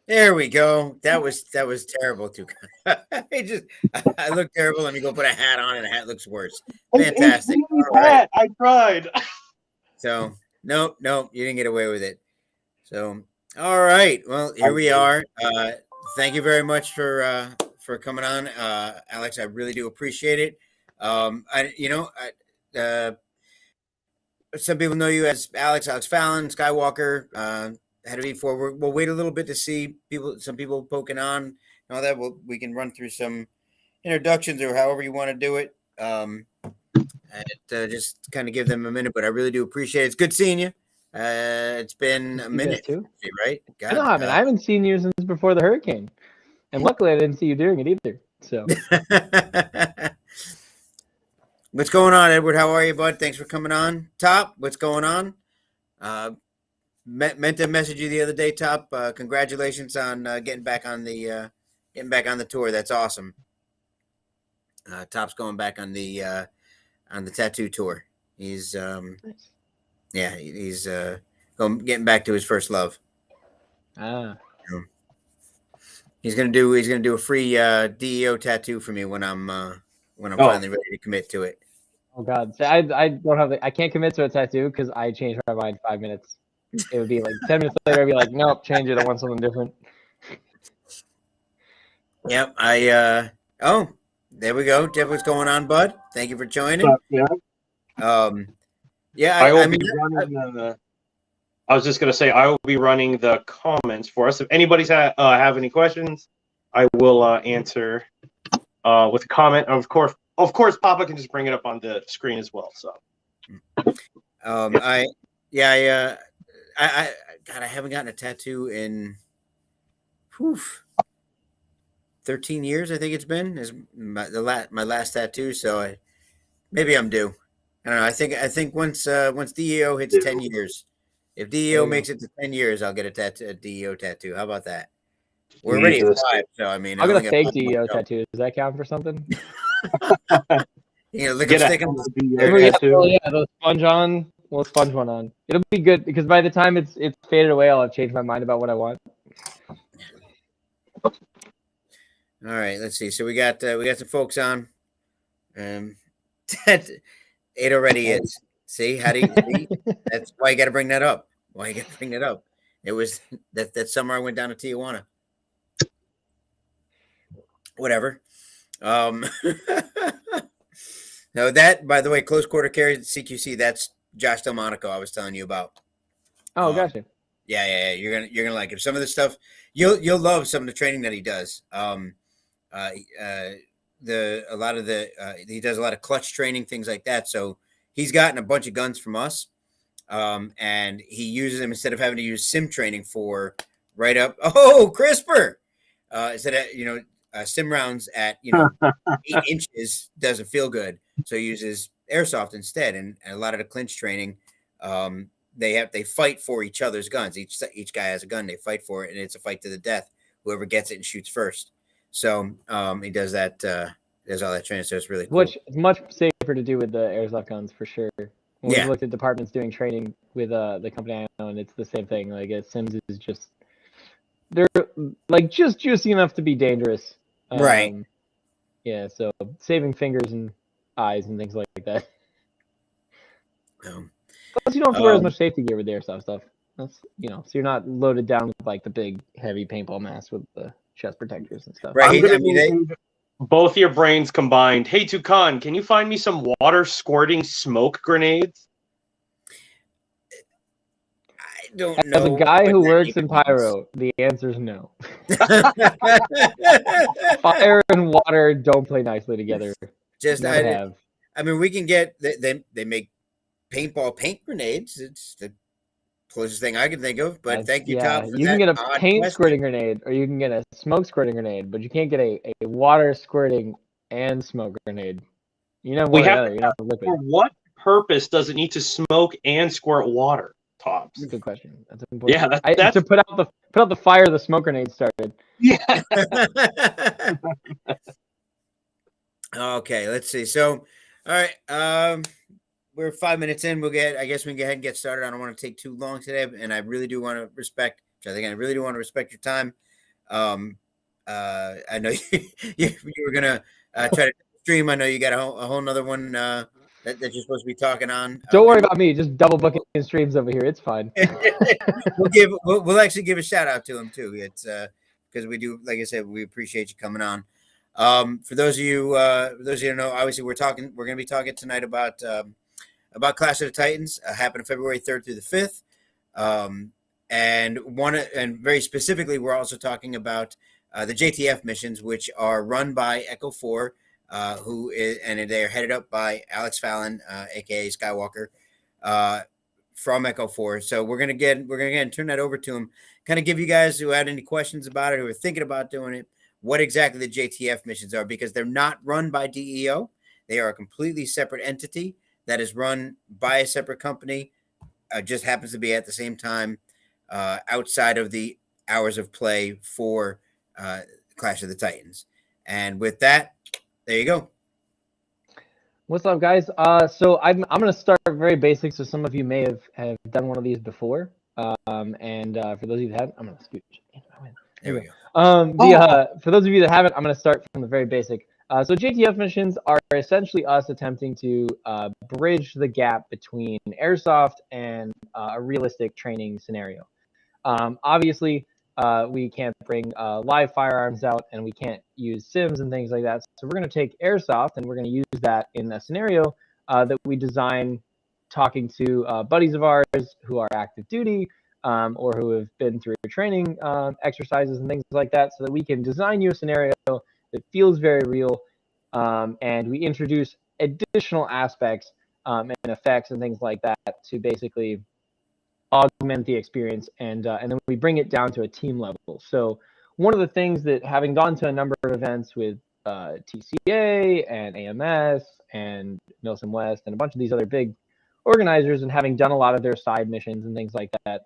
There we go. That was terrible too. I look terrible. Let me go put a hat on, and the hat looks worse. Fantastic. All right. Hat. I tried. So nope, you didn't get away with it. So all right. Well, here we are. Thank you very much for coming on, Alex. I really do appreciate it. Some people know you as Alex Fallon, Skywalker. Had to be before. We'll wait a little bit to see some people poking on and all that. We can run through some introductions or however you want to do it. Just kind of give them a minute, but I really do appreciate it. It's good seeing you. It's been a minute too, right? God, I mean, I haven't seen you since before the hurricane, and luckily I didn't see you during it either. So, what's going on, Edward? How are you, bud? Thanks for coming on. Top, what's going on? Meant to message you the other day, Top. Congratulations on getting back on the tour. That's awesome. Top's going back on the tattoo tour. He's nice. Yeah, he's getting back to his first love. He's gonna do a free DEO tattoo for me when I'm finally ready to commit to it. Oh God, so I can't commit to a tattoo because I changed my mind 5 minutes. It would be like 10 minutes later. I'd be like, nope, change it. I want something different. Yep. Oh, there we go. Jeff, what's going on, bud? Thank you for joining. Yeah. Yeah. I was just gonna say I will be running the comments for us. If anybody's have any questions, I will answer with a comment. Of course, Papa can just bring it up on the screen as well. So, I haven't gotten a tattoo in 13 years. I think it's been is my last tattoo. So maybe I'm due. I don't know. I think once DEO hits 10 years, if DEO makes it to 10 years, I'll get a DEO tattoo. How about that? We're already at 5, so I mean, I'll get a fake DEO tattoo. Does that count for something? Lipstick on the sponge one on. It'll be good because by the time it's faded away, I'll have changed my mind about what I want. All right, let's see. So we got some folks on. It already is. See, how do you see? That's why you got to bring that up. It was that summer I went down to Tijuana. Whatever. No, that, by the way, close quarter carry CQC. That's Josh Delmonico I was telling you about. Oh, gotcha. Yeah. You're gonna like it. Some of the stuff you'll love. Some of the training that he does. He does a lot of clutch training, things like that. So he's gotten a bunch of guns from us, and he uses them instead of having to use sim training for right up. Oh, CRISPR. Instead of sim rounds at 8 inches doesn't feel good, so he uses airsoft instead. And a lot of the clinch training, they fight for each other's guns. Each guy has a gun. They fight for it, and it's a fight to the death. Whoever gets it and shoots first. So he does that. Does all that training. So it's really cool. Which is much safer to do with the airsoft guns for sure. When we looked at departments doing training with the company I own, it's the same thing. Like Sims is just they're like just juicy enough to be dangerous. Right. Yeah. So saving fingers and eyes and things like that. Plus, you don't have to wear as much safety gear with the airsoft stuff. That's so you're not loaded down with like the big heavy paintball mask with the chest protectors and stuff. Right. Both your brains combined. Hey, Tucan, can you find me some water squirting smoke grenades? I don't know. As a guy who works in pyro, the answer is no. Fire and water don't play nicely together. I mean, we can get they make paintball paint grenades. It's the closest thing I can think of. But thank you, Tom. You can get a paint squirting grenade, or you can get a smoke squirting grenade, but you can't get a water squirting and smoke grenade. You're not for what purpose does it need to smoke and squirt water? Tops. Good question. That's important. Yeah, that's to put out the fire the smoke grenade started. Yeah. Okay, let's see. So, all right, we're 5 minutes in. I guess we can go ahead and get started. I don't want to take too long today, and I really do want to respect your time. I know you were gonna try to stream. I know you got a whole nother one that you're supposed to be talking on. Don't worry about me. Just double booking streams over here. It's fine. We'll actually give a shout out to him too. It's because we do, like I said, we appreciate you coming on. For those of you who know, obviously we're going to be talking tonight about Clash of the Titans, happening February 3rd through the 5th. And very specifically, we're also talking about the JTF missions, which are run by Echo 4, and they're headed up by Alex Fallon, aka Skywalker, from Echo 4. So we're gonna turn that over to him, kind of give you guys who had any questions about it, who are thinking about doing it, what exactly the JTF missions are, because they're not run by DEO. They are a completely separate entity that is run by a separate company. Just happens to be at the same time outside of the hours of play for Clash of the Titans. And with that, there you go. What's up, guys? So I'm gonna start very basic. So some of you may have done one of these before. For those of you that haven't, I'm gonna scooch. There we go. For those of you that haven't, I'm gonna start from the very basic. So JTF missions are essentially us attempting to bridge the gap between airsoft and a realistic training scenario. Obviously, we can't bring live firearms out, and we can't use sims and things like that. So we're going to take airsoft, and we're going to use that in a scenario that we design, talking to buddies of ours who are active duty or who have been through training exercises and things like that, so that we can design you a scenario that feels very real, and we introduce additional aspects and effects and things like that to basically augment the experience, and then we bring it down to a team level. So one of the things that, having gone to a number of events with TCA and AMS and Milsim West and a bunch of these other big organizers, and having done a lot of their side missions and things like that,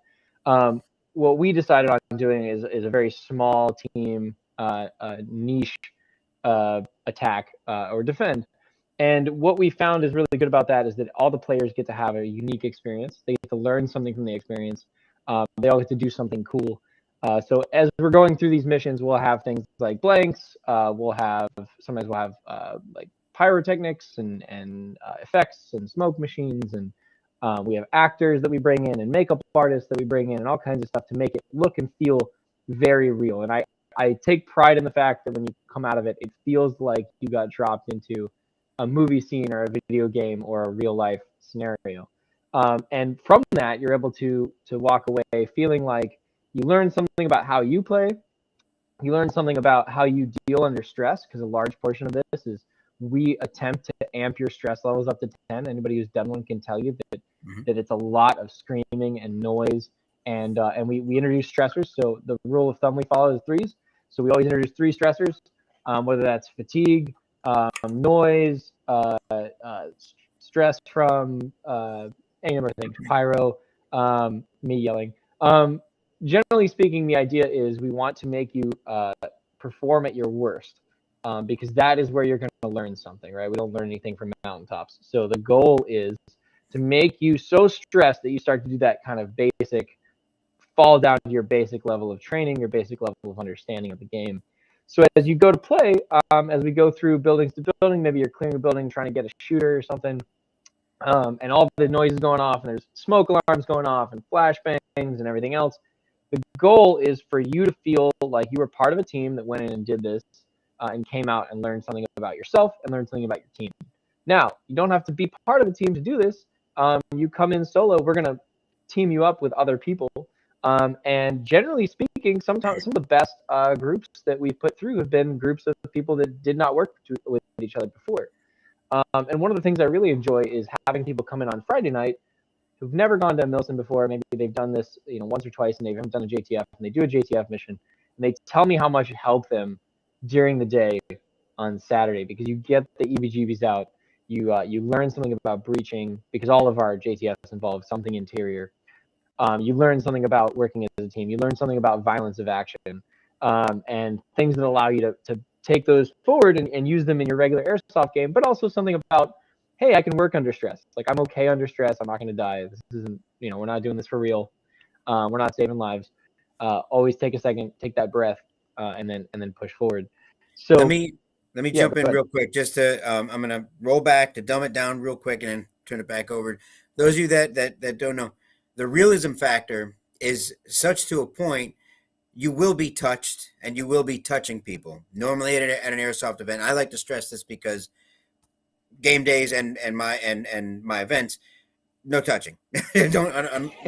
what we decided on doing is a very small team niche attack or defend. And what we found is really good about that is that all the players get to have a unique experience. They get to learn something from the experience. They all get to do something cool. So as we're going through these missions, we'll have things like blanks. Sometimes we'll have like pyrotechnics and effects and smoke machines, and we have actors that we bring in and makeup artists that we bring in and all kinds of stuff to make it look and feel very real. And I take pride in the fact that when you come out of it, it feels like you got dropped into a movie scene or a video game or a real life scenario. And from that, you're able to walk away feeling like you learned something about how you play. You learn something about how you deal under stress, because a large portion of this is we attempt to amp your stress levels up to 10. Anybody who's done one can tell you that it's a lot of screaming and noise. And we introduce stressors. So the rule of thumb we follow is 3s. So we always introduce 3 stressors, whether that's fatigue, noise, stress from any number of things, pyro, me yelling. Generally speaking, the idea is we want to make you perform at your worst, because that is where you're going to learn something, right? We don't learn anything from mountaintops. So the goal is to make you so stressed that you start to do that kind of basic, fall down to your basic level of training, your basic level of understanding of the game. So as you go to play, as we go through buildings to building, maybe you're clearing a building, trying to get a shooter or something, and all the noise is going off, and there's smoke alarms going off, and flashbangs and everything else. The goal is for you to feel like you were part of a team that went in and did this, and came out and learned something about yourself and learned something about your team. Now, you don't have to be part of a team to do this. You come in solo. We're going to team you up with other people. And generally speaking, sometimes some of the best groups that we put through have been groups of people that did not work with each other before. And one of the things I really enjoy is having people come in on Friday night who've never gone to Milsim before. Maybe they've done this, once or twice, and they haven't done a JTF, and they do a JTF mission, and they tell me how much it helped them during the day on Saturday, because you get the EBGBs out. You learn something about breaching, because all of our JTFs involve something interior. You learn something about working as a team. You learn something about violence of action, and things that allow you to take those forward and use them in your regular airsoft game, but also something about, hey, I can work under stress. Like, I'm okay under stress. I'm not going to die. This isn't, we're not doing this for real. We're not saving lives. Always take a second, take that breath, and then push forward. Let So me yeah, jump go in ahead. real quick. Just to I'm gonna roll back to dumb it down real quick and then turn it back over. Those of you that don't know, the realism factor is such to a point you will be touched and you will be touching people. Normally at an airsoft event, I like to stress this because game days and my events, no touching. Don't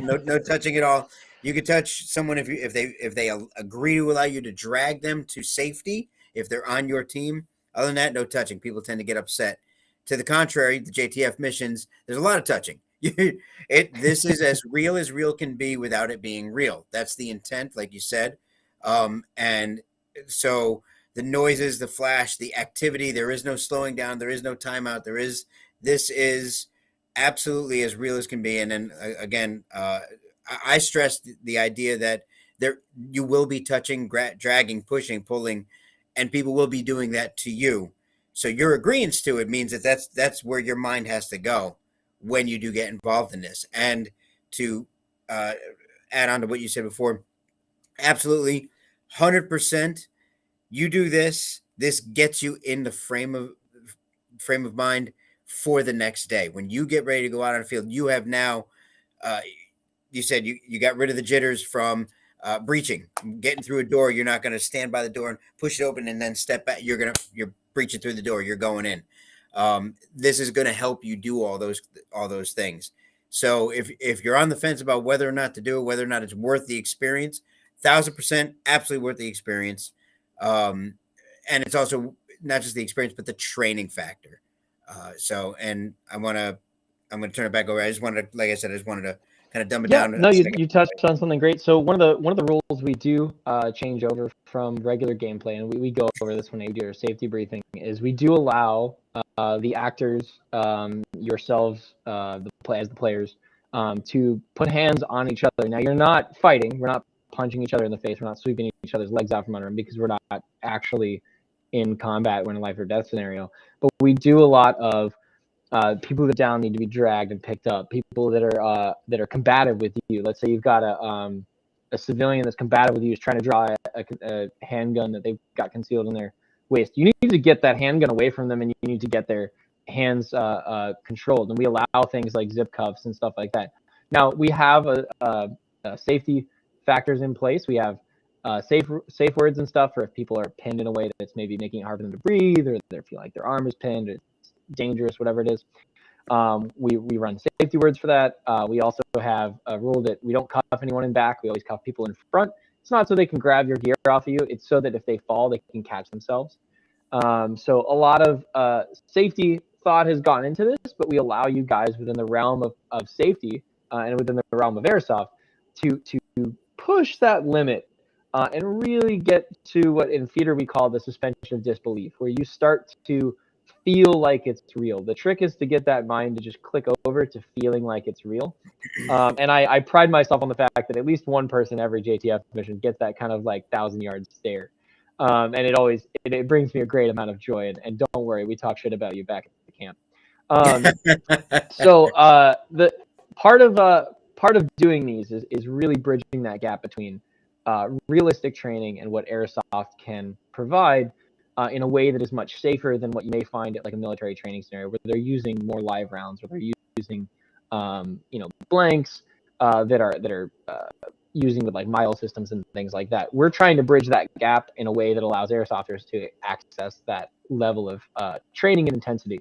no touching at all. You can touch someone if they agree to allow you to drag them to safety if they're on your team. Other than that, no touching. People tend to get upset. To the contrary, the JTF missions, there's a lot of touching. This is as real can be without it being real. That's the intent, like you said. And so the noises, the flash, the activity, there is no slowing down, there is no timeout. This is absolutely as real as can be. And then again, I stress the idea that there you will be touching, dragging, pushing, pulling, and people will be doing that to you. So your agreement to it means that that's where your mind has to go when you do get involved in this. And to uh, add on to what you said before, absolutely, 100%. You do this. This gets you in the frame of mind for the next day. When you get ready to go out on the field, you have now, uh, you said you got rid of the jitters from breaching, getting through a door. You're not going to stand by the door and push it open and then step back. You're breaching through the door. You're going in. This is going to help you do all those things. So if you're on the fence about whether or not to do it, whether or not it's worth the experience, 1,000% absolutely worth the experience. And it's also not just the experience, but the training factor. And I'm gonna turn it back over. I just wanted to, like I said, I just wanted to kind of dumb it Yeah, down. no, you touched on something great. So one of the rules we do change over from regular gameplay, and we go over this when we do our safety briefing, is we do allow the actors, yourselves, as the players, to put hands on each other. Now you're not fighting. We're not punching each other in the face. We're not sweeping each other's legs out from under them because we're not actually in combat. We're in a life or death scenario. But we do a lot of people that are down need to be dragged and picked up. People that are combative with you. Let's say you've got a civilian that's combative with you is trying to draw a handgun that they've got concealed in their waist. You need to get that handgun away from them, and you need to get their hands controlled. And we allow things like zip cuffs and stuff like that. Now we have a safety factors in place. We have safe words and stuff for if people are pinned in a way that's maybe making it hard for them to breathe, or they feel like their arm is pinned, or dangerous, whatever it is. We run safety words for that. We also have a rule that we don't cuff anyone in back. We always cuff people in front. It's not so they can grab your gear off of you. It's so that if they fall, they can catch themselves. So a lot of safety thought has gone into this, but we allow you guys within the realm of safety and within the realm of airsoft to push that limit and really get to what in theater we call the suspension of disbelief, where you start to feel like it's real. The trick is to get that mind to just click over to feeling like it's real. And I pride myself on the fact that at least one person every JTF mission gets that kind of like 1,000-yard stare. And it brings me a great amount of joy. And don't worry, we talk shit about you back at the camp. So the part of doing these is really bridging that gap between realistic training and what airsoft can provide in a way that is much safer than what you may find at like a military training scenario, where they're using more live rounds, where they're using blanks that are using with like mile systems and things like that. We're trying to bridge that gap in a way that allows airsofters to access that level of training and intensity.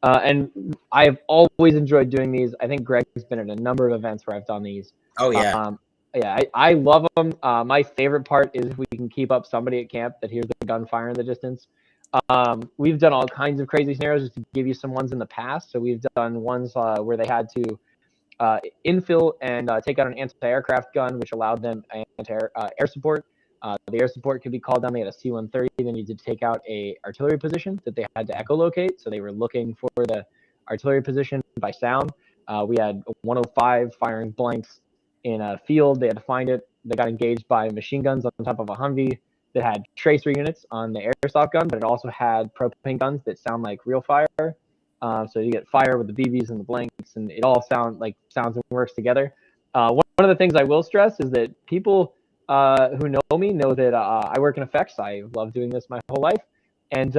And I have always enjoyed doing these. I think Greg's been at a number of events where I've done these. Oh yeah. Yeah, I love them. My favorite part is if we can keep up somebody at camp that hears the gunfire in the distance. We've done all kinds of crazy scenarios just to give you some ones in the past. So we've done ones where they had to infill and take out an anti-aircraft gun, which allowed them air support. The air support could be called down. They had a C-130. They needed to take out a artillery position that they had to echolocate. So they were looking for the artillery position by sound. We had 105 firing blanks in a field. They had to find it. They got engaged by machine guns on top of a Humvee that had tracer units on the airsoft gun, but it also had propane guns that sound like real fire. So you get fire with the BBs and the blanks, and it all sounds and works together. One of the things I will stress is that people who know me know that I work in effects. I love doing this my whole life. And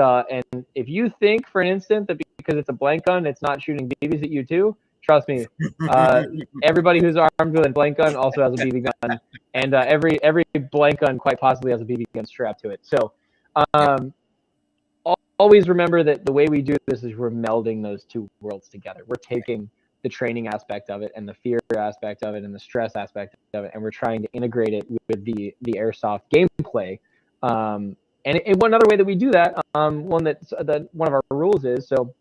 if you think for an instant that because it's a blank gun, it's not shooting BBs at you too, trust me. Everybody who's armed with a blank gun also has a BB gun, and every blank gun quite possibly has a BB gun strapped to it. So always remember that the way we do this is we're melding those two worlds together. We're taking the training aspect of it and the fear aspect of it and the stress aspect of it, and we're trying to integrate it with the airsoft gameplay. And one other way that we do that, one of our rules is, so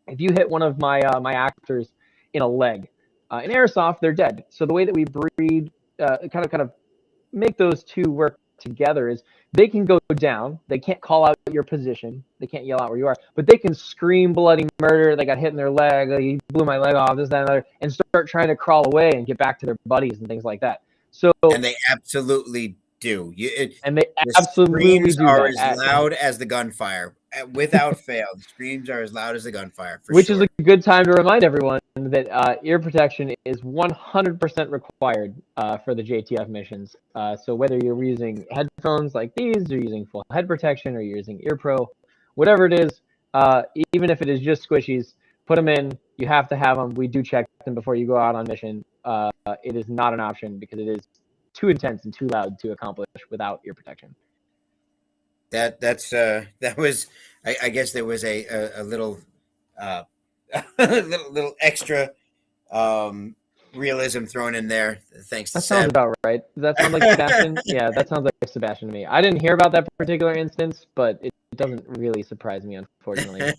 if you hit one of my my actors in a leg, in airsoft they're dead. So the way that we breed, kind of make those two work together is they can go down. They can't call out your position. They can't yell out where you are, but they can scream bloody murder. They got hit in their leg. He blew my leg off. This, that, and other, and start trying to crawl away and get back to their buddies and things like that. So and they absolutely do. And they the absolutely screams do are that. as loud as the gunfire, without fail. The screams are as loud as the gunfire, for Which sure. is a good time to remind everyone that ear protection is 100% required for the JTF missions. So whether you're using headphones like these, or using full head protection, or you're using Ear Pro, whatever it is, even if it is just squishies, put them in. You have to have them. We do check them before you go out on mission. It is not an option because it is too intense and too loud to accomplish without ear protection. That was, I guess there was a little little extra realism thrown in there, thanks to That sounds Seb. about right. Does that sound like Sebastian? Yeah, that sounds like Sebastian to me. I didn't hear about that particular instance, but it doesn't really surprise me, unfortunately.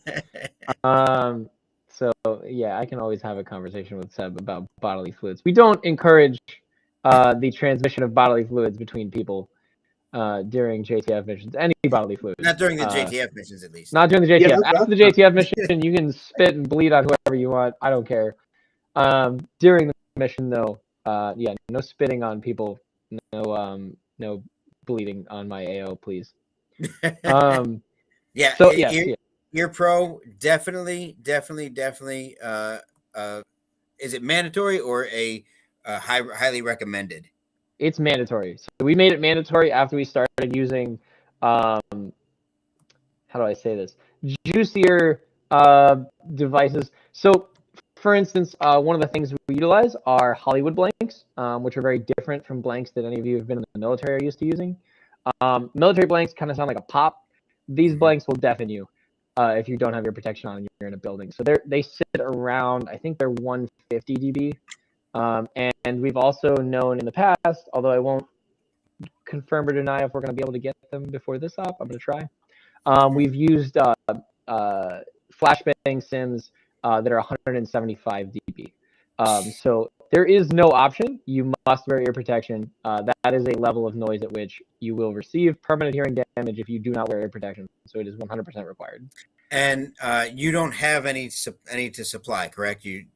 So yeah, I can always have a conversation with Seb about bodily fluids. We don't encourage the transmission of bodily fluids between people during JTF missions. Any bodily fluids. Not during the JTF missions, at least. Not during the JTF. Yeah, After the JTF mission, you can spit and bleed on whoever you want. I don't care. During the mission, though, yeah, no spitting on people. No bleeding on my AO, please. Yeah. So yes, Ear Pro, definitely. Is it mandatory or a highly recommended? it's mandatory. So we made it mandatory after we started using, how do I say this? Juicier devices. So, for instance, one of the things we utilize are Hollywood blanks, which are very different from blanks that any of you who have been in the military are used to using. Military blanks kind of sound like a pop. These blanks will deafen you if you don't have your protection on and you're in a building. So they sit around, I think they're 150 dB. And we've also known in the past, although I won't confirm or deny if we're going to be able to get them before this op, I'm going to try. We've used flashbang sims that are 175 dB. So there is no option. You must wear ear protection. That is a level of noise at which you will receive permanent hearing damage if you do not wear ear protection. So it is 100% required. And you don't have any to supply, correct? You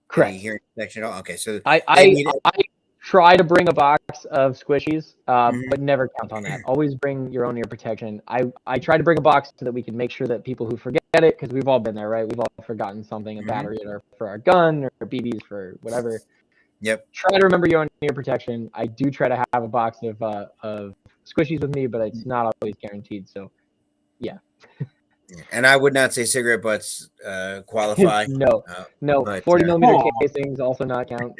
correct. Any hearing protection at all? Okay, so I try to bring a box of squishies, but never count on that. Always bring your own ear protection. I try to bring a box so that we can make sure that people who forget it, because we've all been there, right? We've all forgotten something, a battery for our gun or BBs for whatever. Yep. Try to remember your own ear protection. I do try to have a box of squishies with me, but it's not always guaranteed. So, yeah. And I would not say cigarette butts qualify. No, 40 millimeter casings also not count.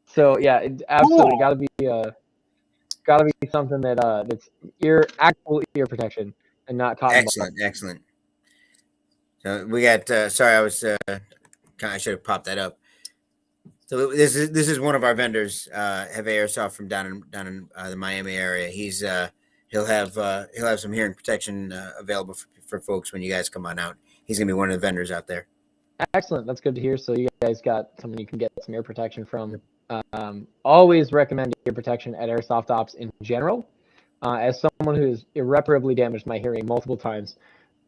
So yeah, it absolutely got to be something that that's actual ear protection and not cotton. Excellent. So we got. Sorry, I should have popped that up. So this is one of our vendors, Have Airsoft from down in the Miami area. He'll have some hearing protection available for folks when you guys come on out. He's gonna be one of the vendors out there. Excellent, that's good to hear. So you guys got someone you can get some ear protection from. Always recommend ear protection at airsoft ops in general. As someone who's irreparably damaged my hearing multiple times,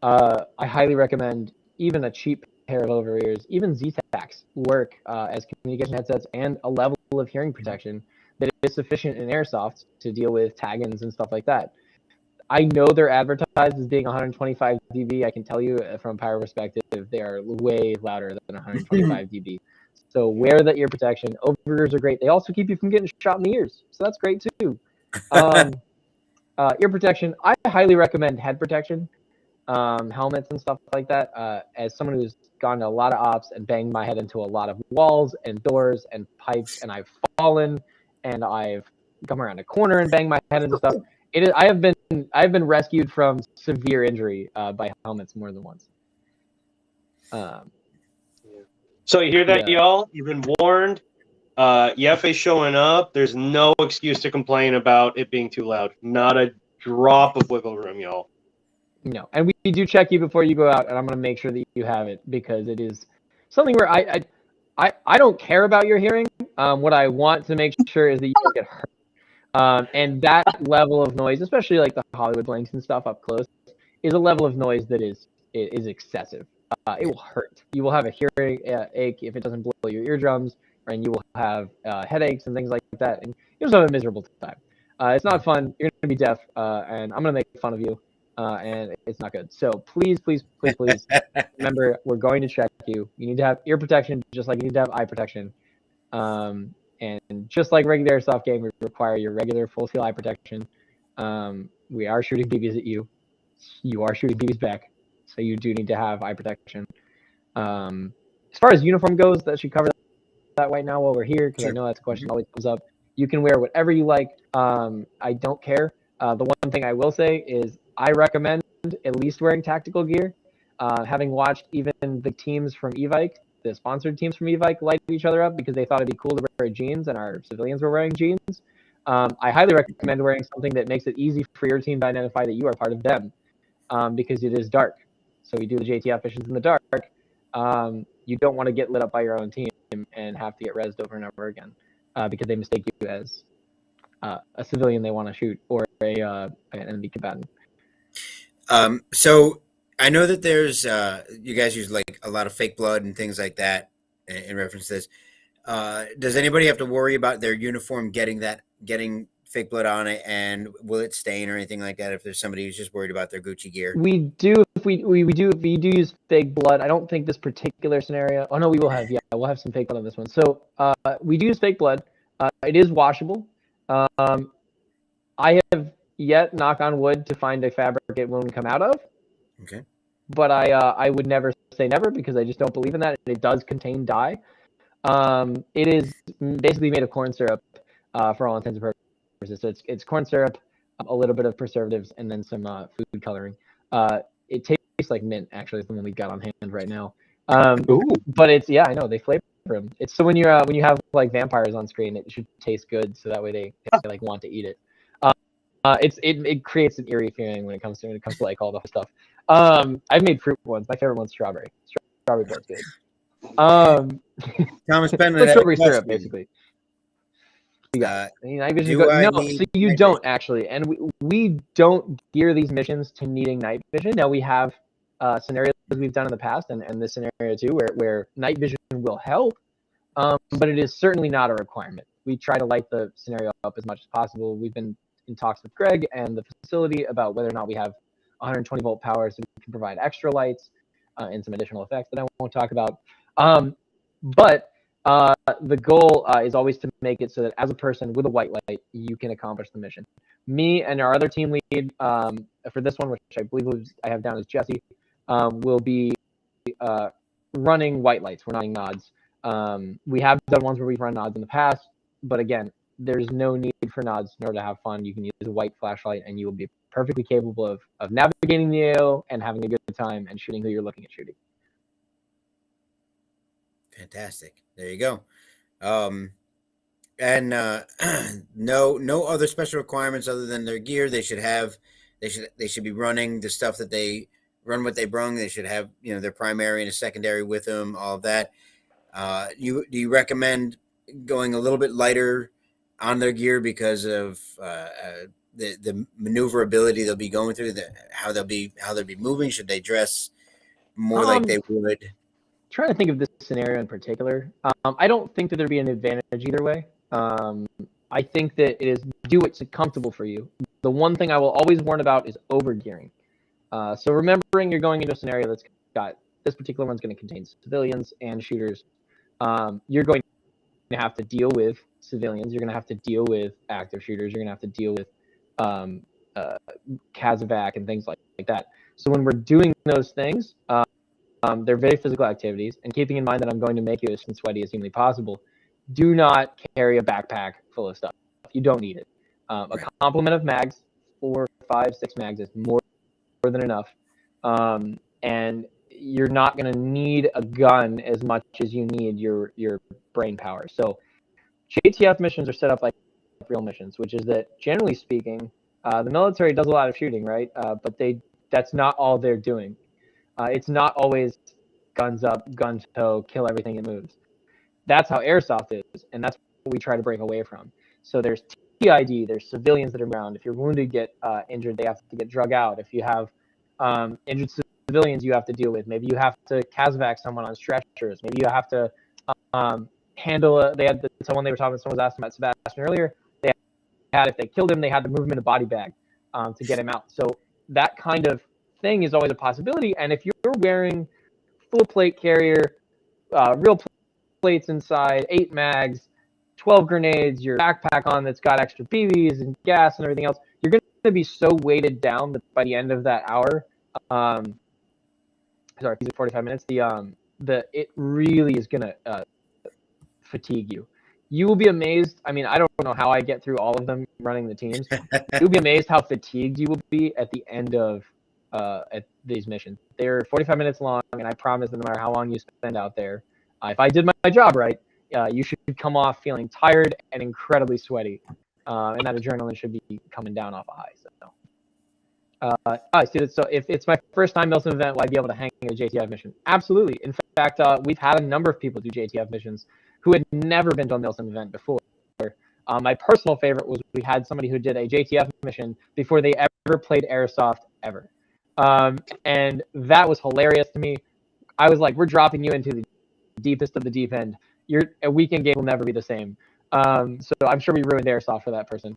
I highly recommend even a cheap pair of over ears, even Z-Tacs work as communication headsets and a level of hearing protection that is sufficient in airsoft to deal with tag-ins and stuff like that. I know they're advertised as being 125 dB. I can tell you from a power perspective, they are way louder than 125 dB. So wear the ear protection. Over-ears are great. They also keep you from getting shot in the ears, so that's great too. Ear protection, I highly recommend head protection, helmets and stuff like that. As someone who's gone to a lot of ops and banged my head into a lot of walls and doors and pipes, and I've fallen and I've come around a corner and banged my head into stuff. I have been rescued from severe injury by helmets more than once. So you hear that, y'all? You've been warned. Yefe's showing up. There's no excuse to complain about it being too loud. Not a drop of wiggle room, y'all. No, and we do check you before you go out, and I'm going to make sure that you have it, because it is something where I don't care about your hearing. What I want to make sure is that you don't get hurt. And that level of noise, especially like the Hollywood blanks and stuff up close, is a level of noise that is excessive. It will hurt. You will have a hearing ache if it doesn't blow your eardrums, and you will have headaches and things like that, and you'll just have a miserable time. It's not fun. You're going to be deaf, and I'm going to make fun of you, and it's not good. So please, please, please, please remember, we're going to check you. You need to have ear protection, just like you need to have eye protection. And just like regular airsoft game, we require your regular full seal eye protection. We are shooting BBs at you. You are shooting BBs back, so you do need to have eye protection. As far as uniform goes, that should cover that right now while we're here, because I know that's a question that always comes up. You can wear whatever you like. I don't care. The one thing I will say is I recommend at least wearing tactical gear. Having watched even the teams from Evike, the sponsored teams from Evike, light each other up because they thought it'd be cool to wear jeans, and our civilians were wearing jeans. I highly recommend wearing something that makes it easy for your team to identify that you are part of them, because it is dark. So we do the JTF missions in the dark. You don't want to get lit up by your own team and have to get rezzed over and over again because they mistake you as a civilian they want to shoot, or an enemy combatant. So I know that there's you guys use like a lot of fake blood and things like that in reference to this. Does anybody have to worry about their uniform getting fake blood on it, and will it stain or anything like that if there's somebody who's just worried about their Gucci gear? We do if we do use fake blood. I don't think this particular scenario. Oh no, we will have we'll have some fake blood on this one. So we do use fake blood. It is washable. I have yet, knock on wood, to find a fabric it won't come out of. Okay. But I would never say never, because I just don't believe in that. It does contain dye. It is basically made of corn syrup for all intents and purposes. So it's corn syrup, a little bit of preservatives, and then some food coloring. It tastes like mint, actually, is the one we got on hand right now. But it's, I know, they flavor them. It's so when you have like vampires on screen, it should taste good, so that way they like want to eat it. It creates an eerie feeling when it comes to like all the stuff. I've made fruit ones. My favorite one's strawberry. Strawberry blood's good. Thomas Penn, strawberry syrup, basically. So you don't actually, and we don't gear these missions to needing night vision. Now we have scenarios we've done in the past, and this scenario too, where night vision will help, but it is certainly not a requirement. We try to light the scenario up as much as possible. We've been in talks with Greg and the facility about whether or not we have 120 volt power, so we can provide extra lights and some additional effects that I won't talk about. But the goal is always to make it so that as a person with a white light, you can accomplish the mission. Me and our other team lead for this one, which I believe I have down as Jesse, will be running white lights. We're not running nods. We have done ones where we've run nods in the past, but again, there's no need for nods in order to have fun. You can use a white flashlight, and you will be perfectly capable of navigating the AO and having a good time and shooting who you're looking at shooting. Fantastic. There you go. And no other special requirements other than their gear. They should be running the stuff that they run, what they brung. They should have, their primary and a secondary with them, all of that. Do you recommend going a little bit lighter on their gear because of the maneuverability they'll be going through, how they'll be moving? Should they dress more like they would? Trying to think of this scenario in particular. I don't think that there'd be an advantage either way. I think that it is do what's comfortable for you. The one thing I will always warn about is over gearing. So remembering you're going into a scenario that's got, this particular one's going to contain civilians and shooters. you're going to have to deal with civilians. You're going to have to deal with active shooters. You're going to have to deal with Kazovac and things like that. So when we're doing those things, they're very physical activities. And keeping in mind that I'm going to make you as sweaty as humanly possible, do not carry a backpack full of stuff. You don't need it. A complement of mags, 4, 5, 6 mags is more than enough. And you're not going to need a gun as much as you need your brain power. So JTF missions are set up like real missions, which is that generally speaking, the military does a lot of shooting, right? But that's not all they're doing. It's not always guns up, gun toe, kill everything that moves. That's how airsoft is, and that's what we try to break away from. So there's TID, there's civilians that are around. If you're wounded, get injured, they have to get drug out. If you have injured civilians you have to deal with, maybe you have to Kazovac someone on stretchers. Maybe you have to handle they had someone they were talking. Someone was asking about Sebastian earlier. They had, if they killed him, they had to move him in a body bag to get him out. So that kind of thing is always a possibility. And if you're wearing full plate carrier, real plates inside, 8 mags, 12 grenades, your backpack on that's got extra BBs and gas and everything else, you're going to be so weighted down that by the end of that hour, sorry, 45 minutes, it really is going to fatigue you. You will be amazed. I mean, I don't know how I get through all of them running the teams. You'll be amazed how fatigued you will be at the end of at these missions. They're 45 minutes long, and I promise that no matter how long you spend out there, if I did my job right, you should come off feeling tired and incredibly sweaty, and that adrenaline should be coming down off a high. So if it's my first time Milsim event, will I be able to hang a JTF mission? Absolutely. In fact, we've had a number of people do JTF missions who had never been to a Milsim event before. My personal favorite was we had somebody who did a JTF mission before they ever played airsoft ever. And that was hilarious to me. I was like, we're dropping you into the deepest of the deep end. A weekend game will never be the same. So I'm sure we ruined airsoft for that person.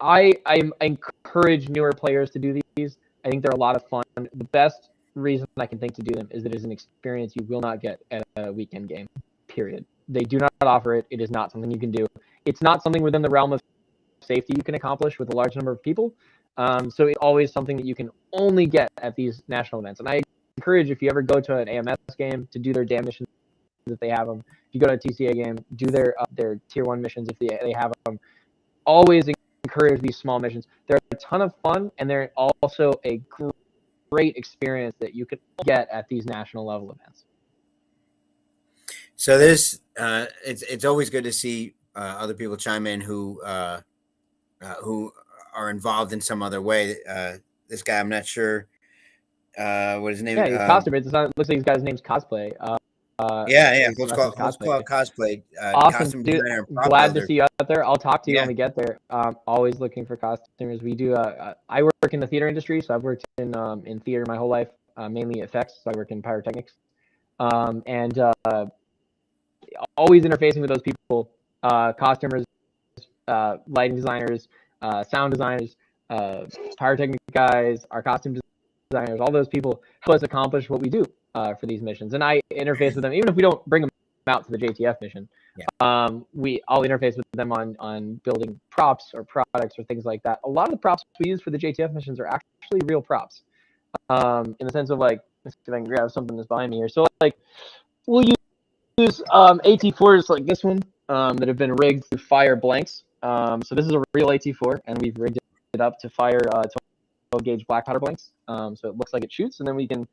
I encourage newer players to do these. I think they're a lot of fun. The best reason I can think to do them is that it is an experience you will not get at a weekend game, period. They do not offer it. It is not something you can do. It's not something within the realm of safety you can accomplish with a large number of people. So it's always something that you can only get at these national events. And I encourage, if you ever go to an AMS game, to do their damn missions if they have them. If you go to a TCA game, do their tier 1 missions if they have them. Always encourage these small missions. They're a ton of fun, and they're also a great experience that you can get at these national level events. So there's it's always good to see other people chime in who are involved in some other way. This guy, I'm not sure what his name. Yeah, he's costume. It looks like this guy's name's Cosplay. Let's call it cosplay. Awesome, Costume dude. designer and prop Glad builder. to see you out there. I'll talk to you when we get there. Always looking for costumers. We do. I work in the theater industry, so I've worked in theater my whole life, mainly effects. So I work in pyrotechnics, and always interfacing with those people, costumers, lighting designers, sound designers, pyrotechnic guys, our costume designers. All those people help us accomplish what we do for these missions, and I interface with them even if we don't bring them out to the JTF mission. I'll interface with them on building props or products or things like that. A lot of the props we use for the JTF missions are actually real props, in the sense of, like, let's see if I can grab something that's behind me here. So, like, we'll use AT4s like this one that have been rigged to fire blanks. So this is a real AT4, and we've rigged it up to fire 12 gauge black powder blanks. So it looks like it shoots, and then we can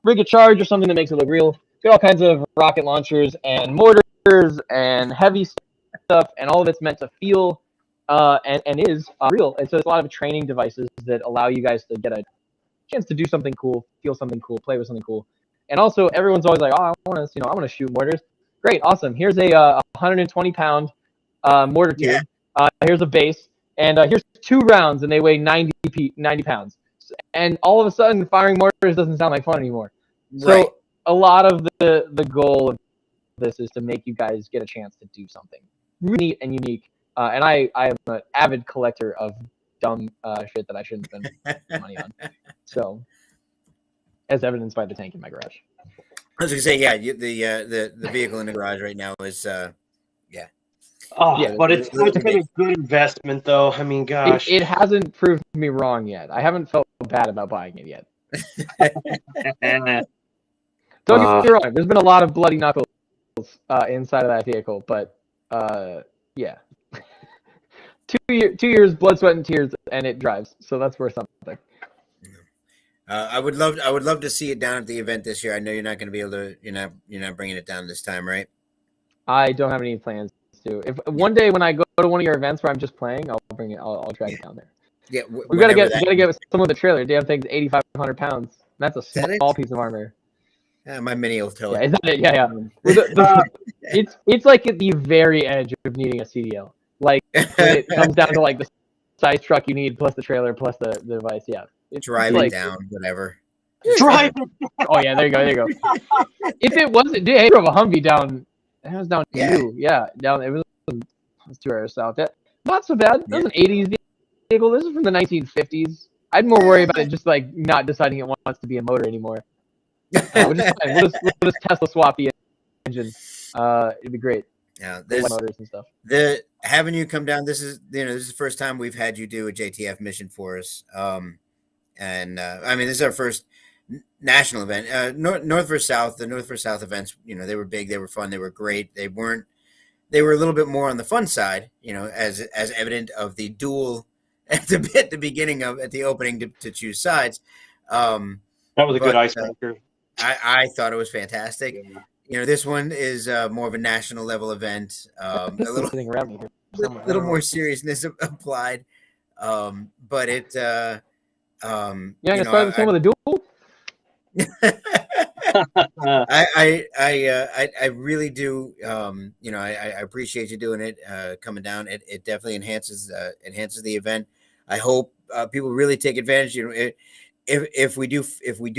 rig a charge or something that makes it look real. Get all kinds of rocket launchers and mortars and heavy stuff, and all of it's meant to feel and is real. And so it's a lot of training devices that allow you guys to get a chance to do something cool, feel something cool, play with something cool. And also, everyone's always like, "Oh, I want to shoot mortars." Great, awesome. Here's a 120-pound mortar tube. Here's a base, and here's 2 rounds, and they weigh 90 pounds. And all of a sudden, firing mortars doesn't sound like fun anymore. Right. So a lot of the goal of this is to make you guys get a chance to do something really neat and unique. And I am an avid collector of dumb shit that I shouldn't spend money on. So, as evidenced by the tank in my garage. I was gonna say, yeah, the vehicle in the garage right now is yeah. Oh, Yeah, but it's been a good investment, though. I mean, gosh. It hasn't proved me wrong yet. I haven't felt bad about buying it yet. Don't get me wrong. There's been a lot of bloody knuckles inside of that vehicle, but yeah, 2 years, blood, sweat, and tears, and it drives. So that's worth something. I would love to see it down at the event this year. I know you're not going to be able to. You're not bringing it down this time, right? I don't have any plans to. If one day when I go to one of your events where I'm just playing, I'll bring it. I'll drag it down there. Yeah, We gotta get some of the trailer. Damn thing's 8,500 pounds. That's a small piece of armor. My mini will tell Yeah, it. is that it? Yeah. It's like at the very edge of needing a CDL. Like when it comes down to like the size truck you need plus the trailer plus the device. Yeah, Drive it down, whatever. Drive it. Oh yeah, there you go. If it wasn't, dude, I drove a Humvee down. It was down you. Yeah, down. It was 2 hours south. Not so bad. It was an '80s vehicle. This is from the 1950s. I'd more worry about it just like not deciding it wants to be a motor anymore. We'll just Tesla swap the engine. It'd be great. Yeah, there's motors and stuff. Having you come down. This is the first time we've had you do a JTF mission for us. And I mean, this is our first national event. North versus South. The North versus South events, they were big, they were fun, they were great. They were a little bit more on the fun side, as evident of the duel at the beginning at the opening to choose sides. That was a good icebreaker. I thought it was fantastic. Yeah. This one is more of a national level event. A little more seriousness applied. But it. Gonna start this one with a duel. I really do. I appreciate you doing it, coming down. It definitely enhances the event. I hope people really take advantage. If we do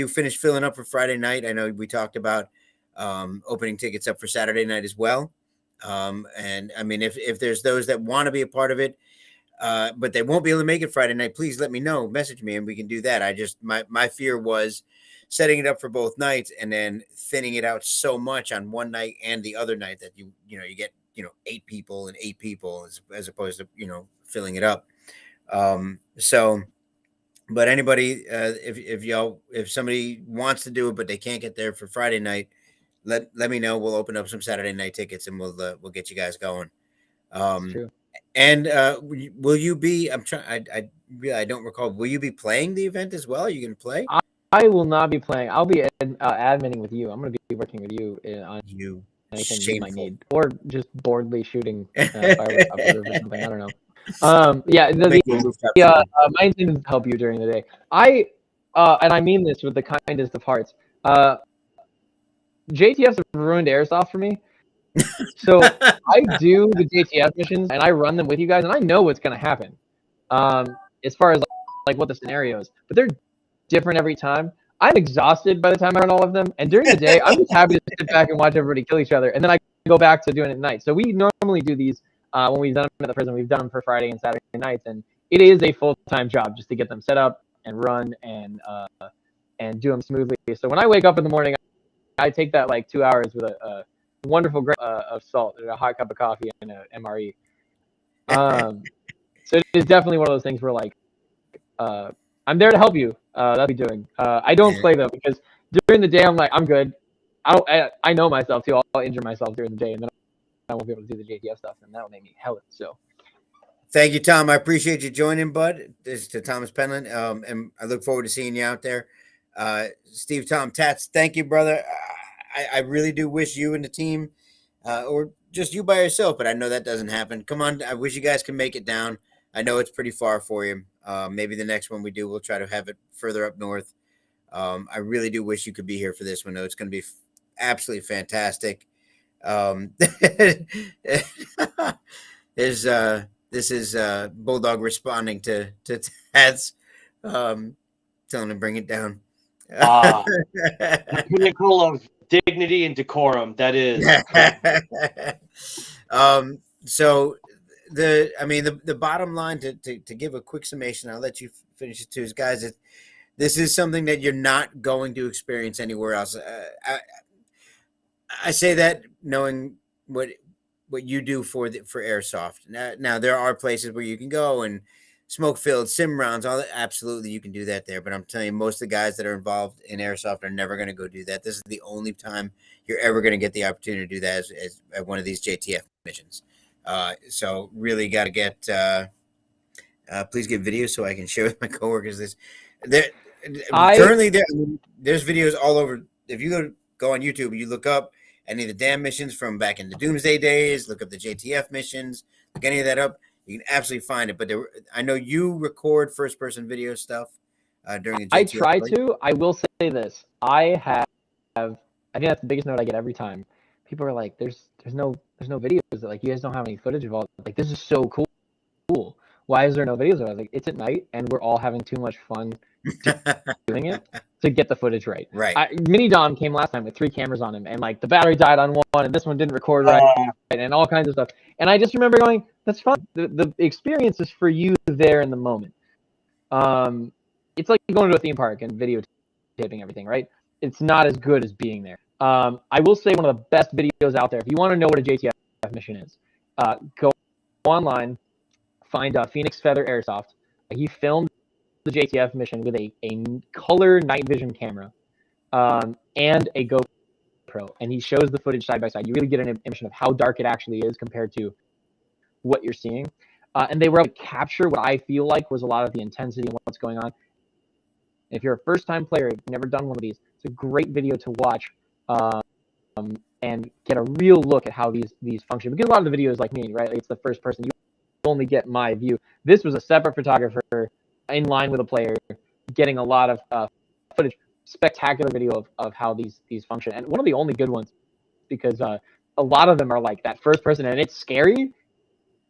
finish filling up for Friday night, I know we talked about opening tickets up for Saturday night as well. And I mean, if there's those that want to be a part of it, but they won't be able to make it Friday night, please let me know, message me, and we can do that. I just, my fear was setting it up for both nights and then thinning it out so much on one night and the other night that you get, 8 people and 8 people as opposed to, filling it up. But anybody, if somebody wants to do it, but they can't get there for Friday night, let me know. We'll open up some Saturday night tickets and we'll get you guys going. True. And will you be? I'm trying. I don't recall. Will you be playing the event as well? Are you going to play? I will not be playing. I'll be adminning with you. I'm going to be working with you on anything you might need, or just boredly shooting fireworks or something. I don't know. Yeah. My intention is to help you during the day. And I mean this with the kindest of hearts. JTFs have ruined airsoft for me. So I do the JTF missions and I run them with you guys, and I know what's going to happen. As far as like what the scenario is, but they're different every time. I'm exhausted by the time I run all of them, and during the day, I'm just happy to sit back and watch everybody kill each other, and then I go back to doing it at night. So we normally do these when we've done them at the prison. We've done them for Friday and Saturday nights, and it is a full-time job just to get them set up and run and do them smoothly. So when I wake up in the morning, I take that like 2 hours with a wonderful grain of salt and a hot cup of coffee and an MRE. So it is definitely one of those things where like I'm there to help you. That'll be doing. I don't play though because during the day I'm like I'm good. I know myself too. I'll injure myself during the day and then I won't be able to do the JTF stuff and that'll make me hell. So. Thank you, Tom. I appreciate you joining, bud. This is to Thomas Penland, and I look forward to seeing you out there. Steve, Tom, Tats, thank you, brother. I really do wish you and the team, or just you by yourself, but I know that doesn't happen. Come on, I wish you guys can make it down. I know it's pretty far for you. Maybe the next one we do, we'll try to have it further up north. I really do wish you could be here for this one, though. It's going to be absolutely fantastic. This is Bulldog responding to Tats, telling him to bring it down. The pinnacle of dignity and decorum. That is. So the bottom line to give a quick summation, I'll let you finish it too, is guys, this is something that you're not going to experience anywhere else. I say that knowing what you do for airsoft. Now there are places where you can go and smoke filled sim rounds. All that, absolutely, you can do that there. But I'm telling you, most of the guys that are involved in airsoft are never going to go do that. This is the only time you're ever going to get the opportunity to do that as at one of these JTF missions. So really got to get. Please get videos so I can share with my coworkers. There, I currently there's videos all over. If you go on YouTube, you look up any of the damn missions from back in the Doomsday days. Look up the JTF missions. Look any of that up. You can absolutely find it. But I know you record first person video stuff during the JTF. I try to. I will say this. I have. I think that's the biggest note I get every time. People are like, "There's no videos. Like, you guys don't have any footage of all. Like, this is so cool. Why is there no videos?" I was like, "It's at night, and we're all having too much fun doing it to get the footage right." Right. Mini Dom came last time with 3 cameras on him, and like the battery died on one, and this one didn't record right, and all kinds of stuff. And I just remember going, "That's fun. The experience is for you there in the moment." It's like going to a theme park and videotaping everything, right? It's not as good as being there. I will say one of the best videos out there. If you want to know what a JTF mission is, go online, find Phoenix Feather Airsoft. He filmed the JTF mission with a color night vision camera and a GoPro, and he shows the footage side by side. You really get an impression of how dark it actually is compared to what you're seeing. And they were able to capture what I feel like was a lot of the intensity and what's going on. If you're a first-time player, you've never done one of these, it's a great video to watch and get a real look at how these function. Because a lot of the videos, like me, right, it's the first person. You only get my view. This was a separate photographer in line with a player, getting a lot of footage. Spectacular video of how these function, and one of the only good ones, because a lot of them are like that first person, and it's scary,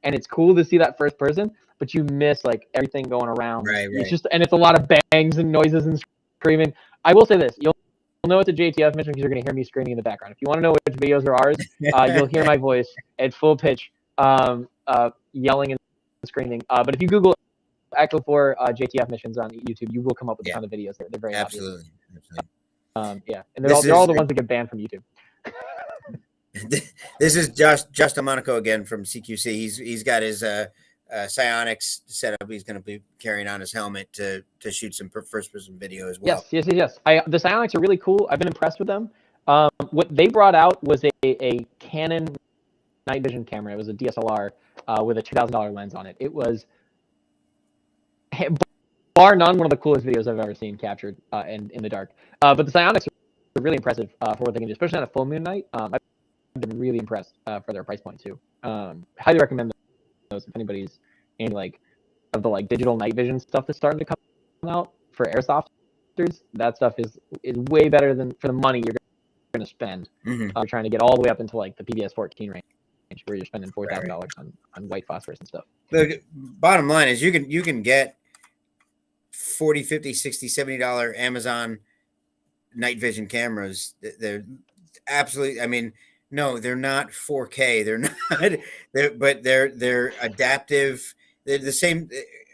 and it's cool to see that first person, but you miss like everything going around. Right. It's just, and it's a lot of bangs and noises and screaming. I will say this: you'll know it's a JTF mission because you're going to hear me screaming in the background. If you want to know which videos are ours, you'll hear my voice at full pitch, yelling and screaming. But if you Google Actual 4 JTF missions on YouTube, you will come up with a ton of videos there. They're very absolutely. yeah, and they're all the ones that get banned from YouTube. This is Justin Monaco again from CQC. He's got his psionics set up. He's going to be carrying on his helmet to shoot some first person video as well. Yes. The psionics are really cool. I've been impressed with them. What they brought out was a Canon night vision camera. It was a DSLR with a $2,000 lens on it. It was, bar none, one of the coolest videos I've ever seen captured in the dark. But the psionics are really impressive for what they can do, especially on a full moon night. I've been really impressed for their price point too. Highly recommend those if anybody's any like of the like digital night vision stuff that's starting to come out for airsofters. That stuff is way better than for the money you're going to spend. You're trying to get all the way up into like the PBS 14 range, where you're spending $4,000 on white phosphorus and stuff. The bottom line is you can get $40, $50, $60, $70 Amazon night vision cameras. They're absolutely, I mean, no, they're not 4K. They're not, but they're adaptive. They're the same.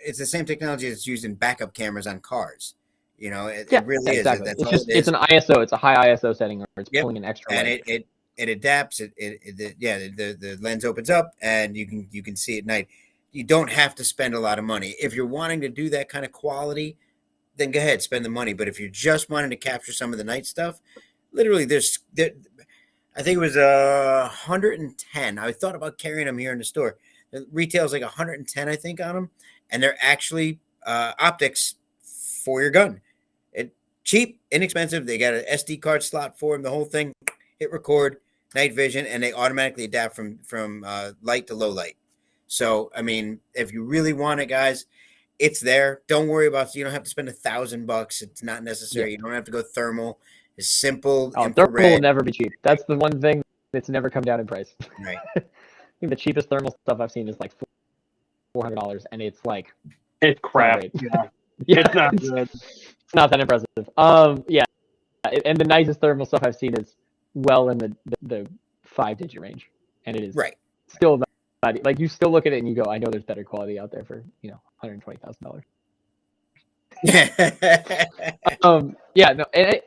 It's the same technology that's used in backup cameras on cars. You know, it really exactly. is. It's just, it's an ISO. It's a high ISO setting where it's pulling an extra and light. it adapts. The lens opens up and you can see at night. You don't have to spend a lot of money. If you're wanting to do that kind of quality, then go ahead, spend the money. But if you're just wanting to capture some of the night stuff, literally I think it was 110. I thought about carrying them here in the store. The retail's like 110, I think, on them, and they're actually optics for your gun. Cheap, inexpensive. They got an SD card slot for them. The whole thing. Hit record, night vision, and they automatically adapt from light to low light. So, I mean, if you really want it, guys, it's there. Don't worry about. You don't have to spend $1,000. It's not necessary. You don't have to go thermal. It's simple. Thermal will never be cheap. That's the one thing that's never come down in price. Right. I think the cheapest thermal stuff I've seen is like $400, and it's like it's crap. It's not good. It's not that impressive. And the nicest thermal stuff I've seen is well in the 5-digit range, and it is still not like you still look at it and you go, I know there's better quality out there for $120,000.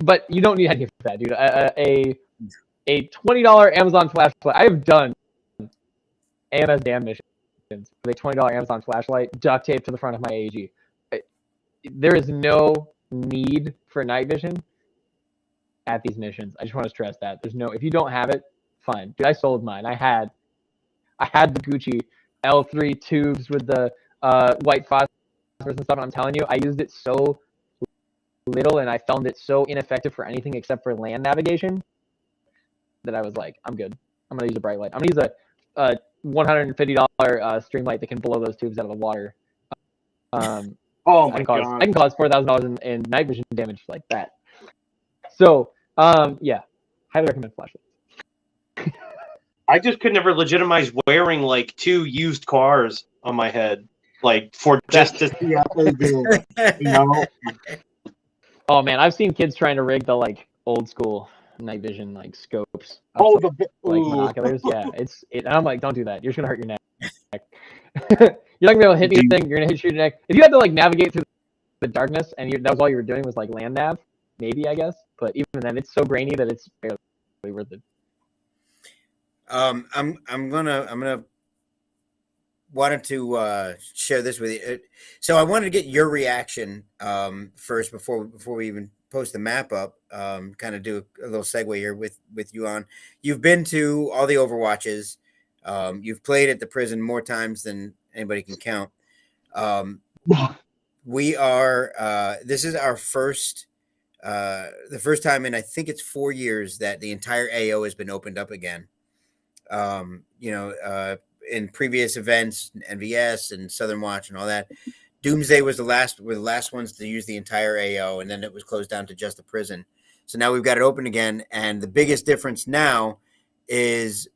But you don't need any of that, dude. a $20 Amazon flashlight. I have done AMS damn missions with a $20 Amazon flashlight duct taped to the front of my AEG. There is no need for night vision at these missions. I just want to stress that. There's no, if you don't have it, fine. Dude, I sold mine. I had the Gucci L3 tubes with the white phosphorus and stuff, and I'm telling you, I used it so little and I found it so ineffective for anything except for land navigation that I was like, I'm good. I'm going to use a bright light. I'm going to use a $150 stream light that can blow those tubes out of the water. Oh my god! I can cause $4,000 in night vision damage like that. So, yeah, highly recommend flashlights. I just could never legitimize wearing like 2 used cars on my head, like for just to see how they do. You know? Oh man, I've seen kids trying to rig the like old school night vision like scopes. Oh, Like binoculars. Yeah, and I'm like, don't do that. You're just gonna hurt your neck. You're not gonna be able to hit anything. You're gonna hit your neck. If you had to like navigate through the darkness and that was all you were doing was like land nav, maybe I guess. But even then, it's so grainy that it's barely worth it. I'm gonna wanted to share this with you. So I wanted to get your reaction first before we even post the map up. Kind of do a little segue here with you on. You've been to all the Overwatches. You've played at the prison more times than anybody can count. We are. This is our first. The first time in I think it's 4 years that the entire AO has been opened up again. In previous events, NVS and Southern Watch and all that, Doomsday were the last ones to use the entire AO, and then it was closed down to just the prison. So now we've got it open again, and the biggest difference now is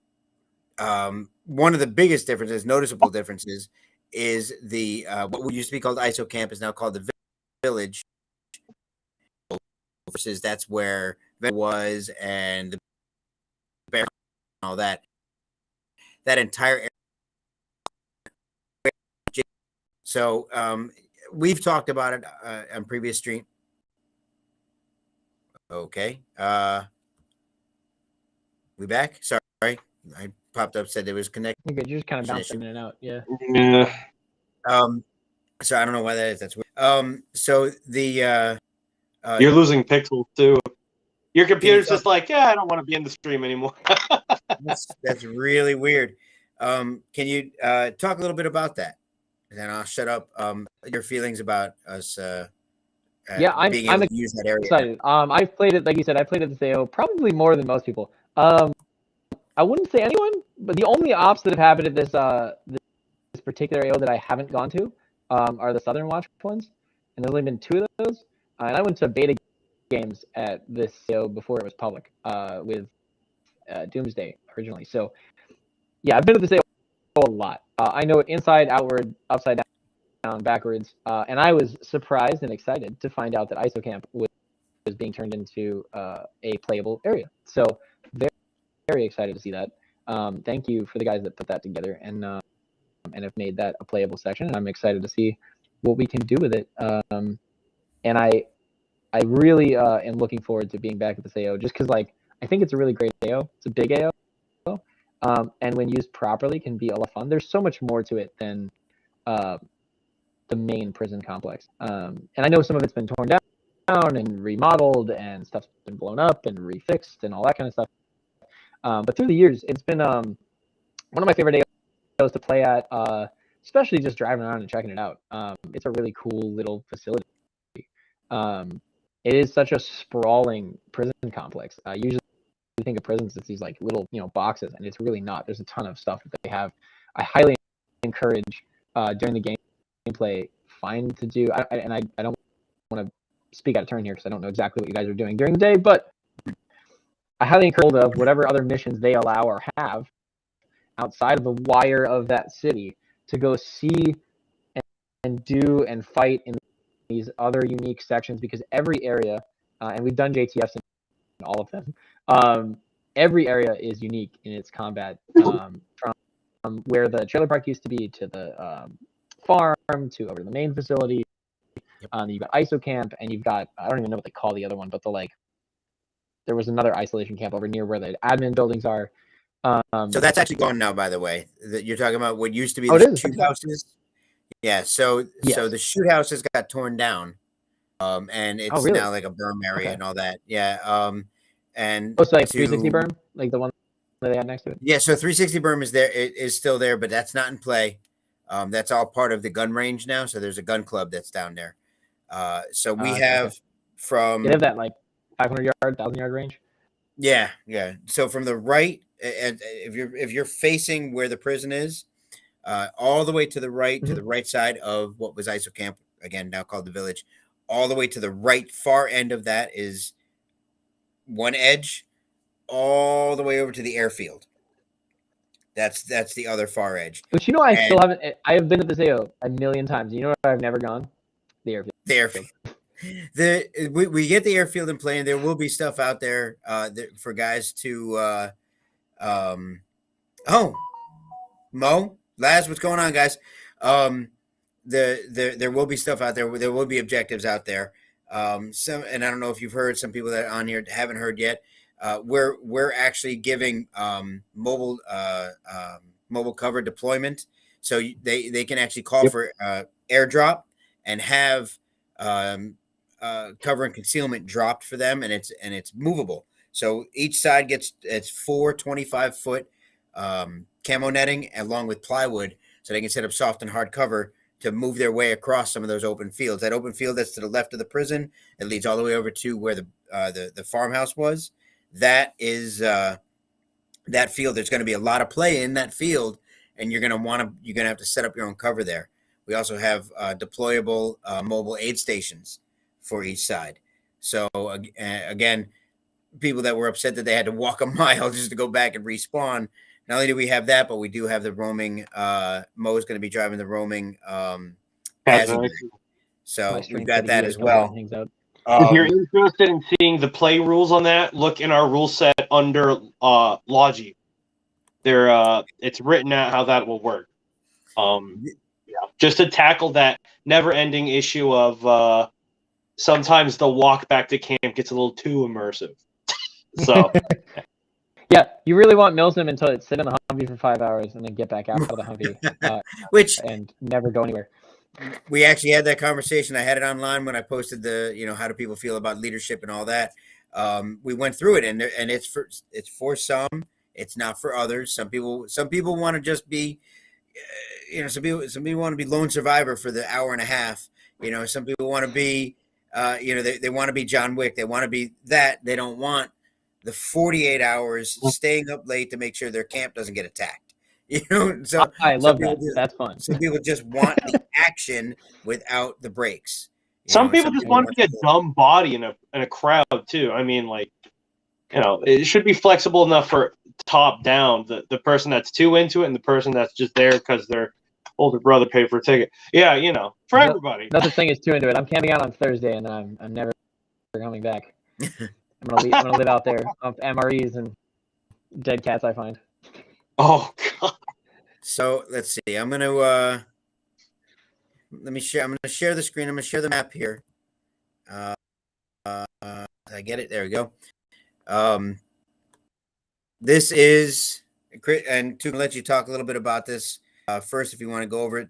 one of the biggest differences, noticeable differences, is the what used to be called ISO Camp is now called the Village. Versus that's where it was, and the bear and all that. That entire area. So we've talked about it on previous stream. Okay. We back? Sorry. I popped up, said it was connected. You're good. You're just kind of bouncing in and out. Yeah. So I don't know why that is. That's weird. So the you're losing pixels too. Your computer's just like, yeah, I don't want to be in the stream anymore. that's really weird. Can you talk a little bit about that? And then I'll shut up. Your feelings about us being able to use that area. Excited. I've played it, like you said, I played it at the AO probably more than most people. I wouldn't say anyone, but the only ops that have happened at this particular AO that I haven't gone to are the Southern Watch ones, and there's only been 2 of those. And I went to beta games at this AO before it was public with Doomsday originally. So yeah, I've been to this AO a lot. I know it inside, outward, upside down, backwards, and I was surprised and excited to find out that ISO Camp was being turned into a playable area. So very excited to see that. Thank you for the guys that put that together and have made that a playable section. And I'm excited to see what we can do with it. And I really am looking forward to being back at this AO just because like I think it's a really great AO. It's a big AO. And when used properly can be a lot of fun. There's so much more to it than the main prison complex. And I know some of it's been torn down and remodeled and stuff's been blown up and refixed and all that kind of stuff. But through the years, it's been one of my favorite AOs to play at, especially just driving around and checking it out. It's a really cool little facility. It is such a sprawling prison complex. Usually you think of prisons as these like little, boxes, and it's really not. There's a ton of stuff that they have. I highly encourage during the gameplay find to do. I don't want to speak out of turn here because I don't know exactly what you guys are doing during the day, but I highly encourage of whatever other missions they allow or have outside of the wire of that city to go see and do and fight in these other unique sections, because every area, and we've done JTFs in all of them, every area is unique in its combat, from where the trailer park used to be to the farm to over to the main facility. You've got ISO Camp, and you've got, I don't even know what they call the other one, but there was another isolation camp over near where the admin buildings are. So that's actually gone now, by the way. That you're talking about what used to be Oh, it the is? shoot houses. Yeah. So Yes. the shoot houses got torn down, and it's really? now like a berm area Okay. and all that. Yeah. And Oh, so like to 360 berm, like the one that they had next to it. yeah, so 360 berm is there. It is still there, but that's not in play. That's all part of the gun range now. So there's a gun club that's down there. So we have Okay. from They have that like 500-yard, 1,000-yard range. yeah. So from the right, and if you're facing where the prison is, all the way to the right side of what was ISO camp, again now called the village, all the way to the right far end of that is one edge, all the way over to the airfield. That's the other far edge. But you know, I still And haven't. I have been to this AO a million times. You know where I've never gone? The airfield. the airfield. We get the airfield in play, and there will be stuff out there for guys to. Oh, Mo, Laz, what's going on, guys? There will be stuff out there. There will be objectives out there. Some, and I don't know if you've heard. Some people that are on here haven't heard yet. We're actually giving mobile cover deployment, so they can actually call for airdrop and have cover and concealment dropped for them, and it's movable. So each side gets it's 4 25-foot camo netting along with plywood, so they can set up soft and hard cover to move their way across some of those open fields. That open field that's to the left of the prison, it leads all the way over to where the farmhouse was. That is that field. There's going to be a lot of play in that field, and you're going to have to set up your own cover there. We also have deployable mobile aid stations for each side. So again, people that were upset that they had to walk a mile just to go back and respawn. Not only do we have that, but we do have the roaming. Mo is going to be driving the roaming. So we've got that as well. If you're interested in seeing the play rules on that, look in our rule set under Logi. It's written out how that will work. Just to tackle that never-ending issue of sometimes the walk back to camp gets a little too immersive. So, yeah, you really want Milsim until it sit in the Humvee for 5 hours and then get back out of the Humvee, and never go anywhere. We actually had that conversation. I had it online when I posted how do people feel about leadership and all that. We went through it, and it's for some, it's not for others. Some people want to just be, some people want to be lone survivor for the hour and a half. Some people want to be, they want to be John Wick. They want to be that. They don't want the 48 hours staying up late to make sure their camp doesn't get attacked. So I love that. That's fun. Some people just want the action without the breaks. Some people just want to be a dumb body in a crowd too. I mean, it should be flexible enough for top down. The person that's too into it and the person that's just there because their older brother paid for a ticket. Yeah, for everybody. No such thing as too into it. I'm camping out on Thursday and I'm never coming back. I'm gonna live out there of MREs and dead cats I find. Oh God. So let's see. I'm gonna share the screen. I'm gonna share the map here. I get it. There we go. This is, and to let you talk a little bit about this first, if you want to go over it.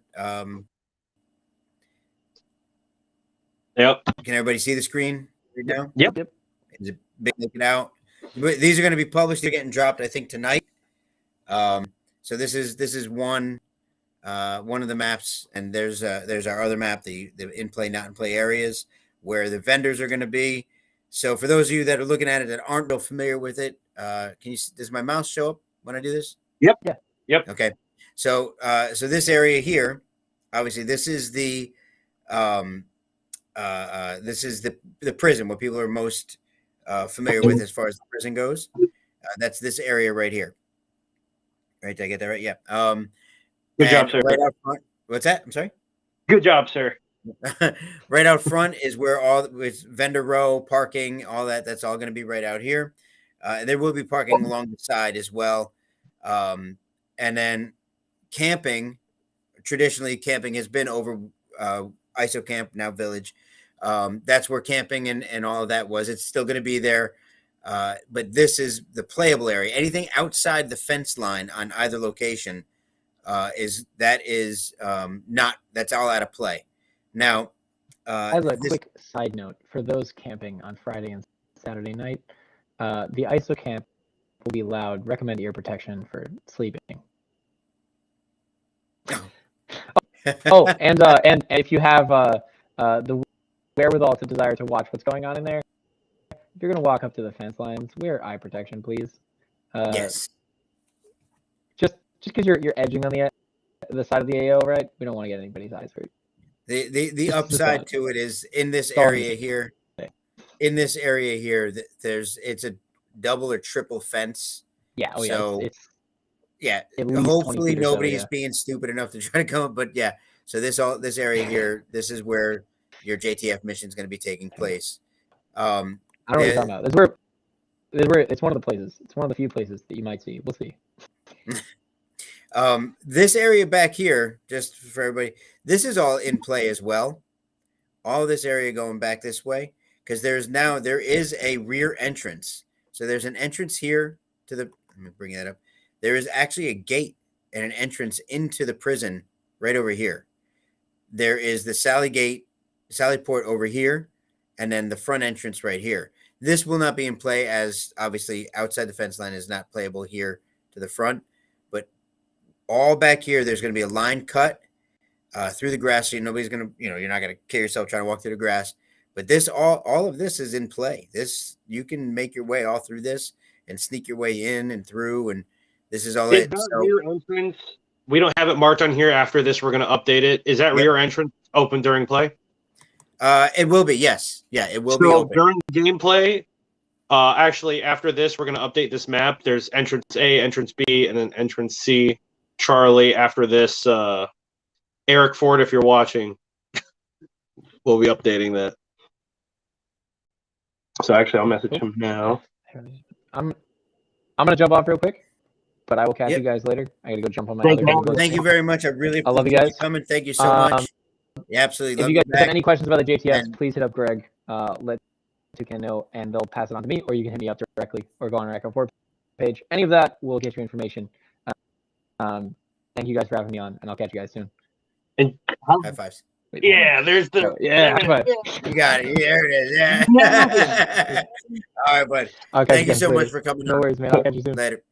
Yep. Can everybody see the screen right now? Yep. Is it big looking out? These are going to be published. They're getting dropped, I think, tonight. So this is one of the maps, and there's our other map, the in play, not in play areas where the vendors are going to be. So for those of you that are looking at it that aren't real familiar with it, does my mouse show up when I do this? Yep. Yeah. Yep. Okay. So this area here, obviously, this is the prison, what people are most familiar with as far as the prison goes. That's this area right here. Right, did I get that right? Yeah. Good job, sir. Right out front. What's that? I'm sorry. Good job, sir. Right out front is where it's vendor row, parking, all that. That's all going to be right out here. There will be parking along the side as well. And then camping. Traditionally, camping has been over ISO camp, now village. That's where camping and all of that was. It's still going to be there. But this is the playable area. Anything outside the fence line on either location is not, that's all out of play. Now, As a quick side note, for those camping on Friday and Saturday night, the ISO camp will be loud. Recommend ear protection for sleeping. And if you have the wherewithal to desire to watch what's going on in there, if you're gonna walk up to the fence lines, wear eye protection, please. Yes. Just because you're edging on the side of the AO, right? We don't want to get anybody's eyes hurt. The upside to it is in this area here. In this area here, it's a double or triple fence. Yeah. Oh so, yeah. Hopefully nobody's being stupid enough to try to come up. But yeah, so this area here, this is where your JTF mission is going to be taking place. I don't know what you're talking about. This is where it's one of the places. It's one of the few places that you might see. We'll see. This area back here, just for everybody, this is all in play as well. All this area going back this way, because there is a rear entrance. So there's an entrance here to the. Let me bring that up. There is actually a gate and an entrance into the prison right over here. There is the Sally Port over here, and then the front entrance right here. This will not be in play, as obviously outside the fence line is not playable here to the front, but all back here, there's going to be a line cut through the grass. So nobody's going to, you're not going to kill yourself trying to walk through the grass. But this, all of this is in play. This, you can make your way all through this and sneak your way in and through. And this is all it. Rear entrance, we don't have it marked on here. After this, we're going to update it. Is that rear entrance open during play? It will be, yes. Yeah, it will be open. During gameplay, actually, after this, we're going to update this map. There's entrance A, entrance B, and then entrance C. Charlie, after this, Eric Ford, if you're watching, we'll be updating that. So actually, I'll message him now. I'm going to jump off real quick, but I will catch you guys later. I got to go jump on my other game. Thank you very much. I really love you guys. Coming. Thank you so much. Yeah, absolutely. If you guys have any questions about the JTS, please hit up Greg. Let Toucan know, and they'll pass it on to me, or you can hit me up directly, or go on our Echo 4 page. Any of that will get you information. Thank you guys for having me on, and I'll catch you guys soon. And high fives. Yeah, there's the high five. You got it. There it is. Yeah. All right, bud. Thank you so much for coming. No worries, man. I'll catch you soon. Later.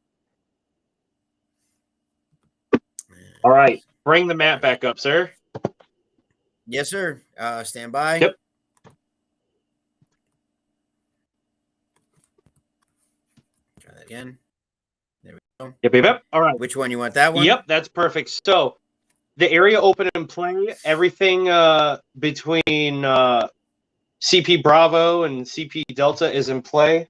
All right, bring the map back up, sir. Yes, sir. Stand by. Yep. Try that again. There we go. Yep. All right. Which one? You want that one? Yep, that's perfect. So the area open and play, everything between CP Bravo and CP Delta is in play.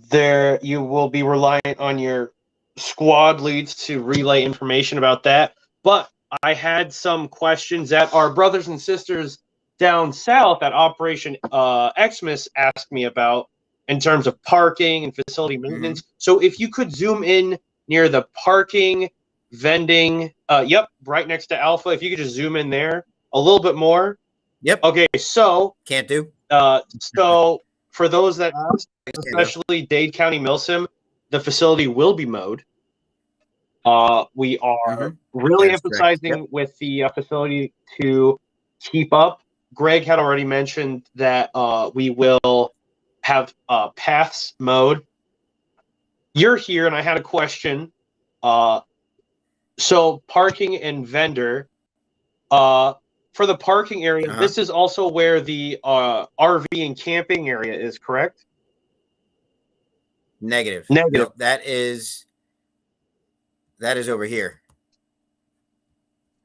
There you will be reliant on your squad leads to relay information about that. But I had some questions that our brothers and sisters down south at Operation Xmas asked me about in terms of parking and facility maintenance. So if you could zoom in near the parking, vending, right next to Alpha, if you could just zoom in there a little bit more. Yep. Okay, so can't do. So for those that ask, especially Dade County Milsim, the facility will be mowed. We are really emphasizing with the facility to keep up. Greg had already mentioned that we will have paths mowed. You're here, and I had a question. So parking and vendor. For the parking area, this is also where the RV and camping area is, correct? Negative. Nope, that is over here.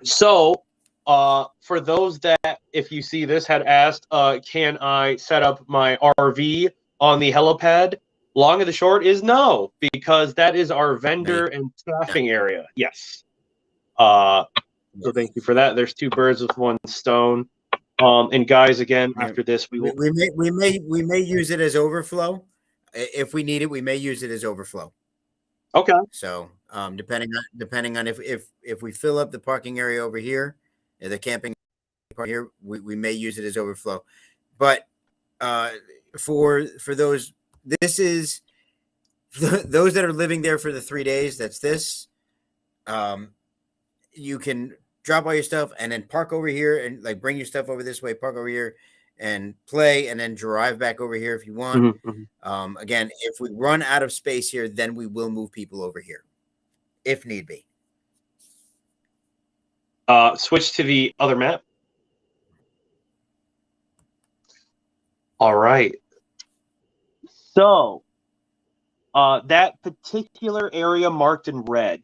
So, for those that, if you see this, had asked, can I set up my RV on the helipad? Long and the short is no, because that is our vendor and staffing area. Yes. So thank you for that. There's two birds with one stone. And guys, again, after this, we may use it as overflow. If we need it, we may use it as overflow. Okay. So depending on if we fill up the parking area over here, the camping part here, we may use it as overflow. But for those. This is those that are living there for the 3 days. That's this. You can drop all your stuff and then park over here and like bring your stuff over this way, park over here and play, and then drive back over here if you want. Again, if we run out of space here, then we will move people over here if need be. Switch to the other map. All right. So that particular area marked in red,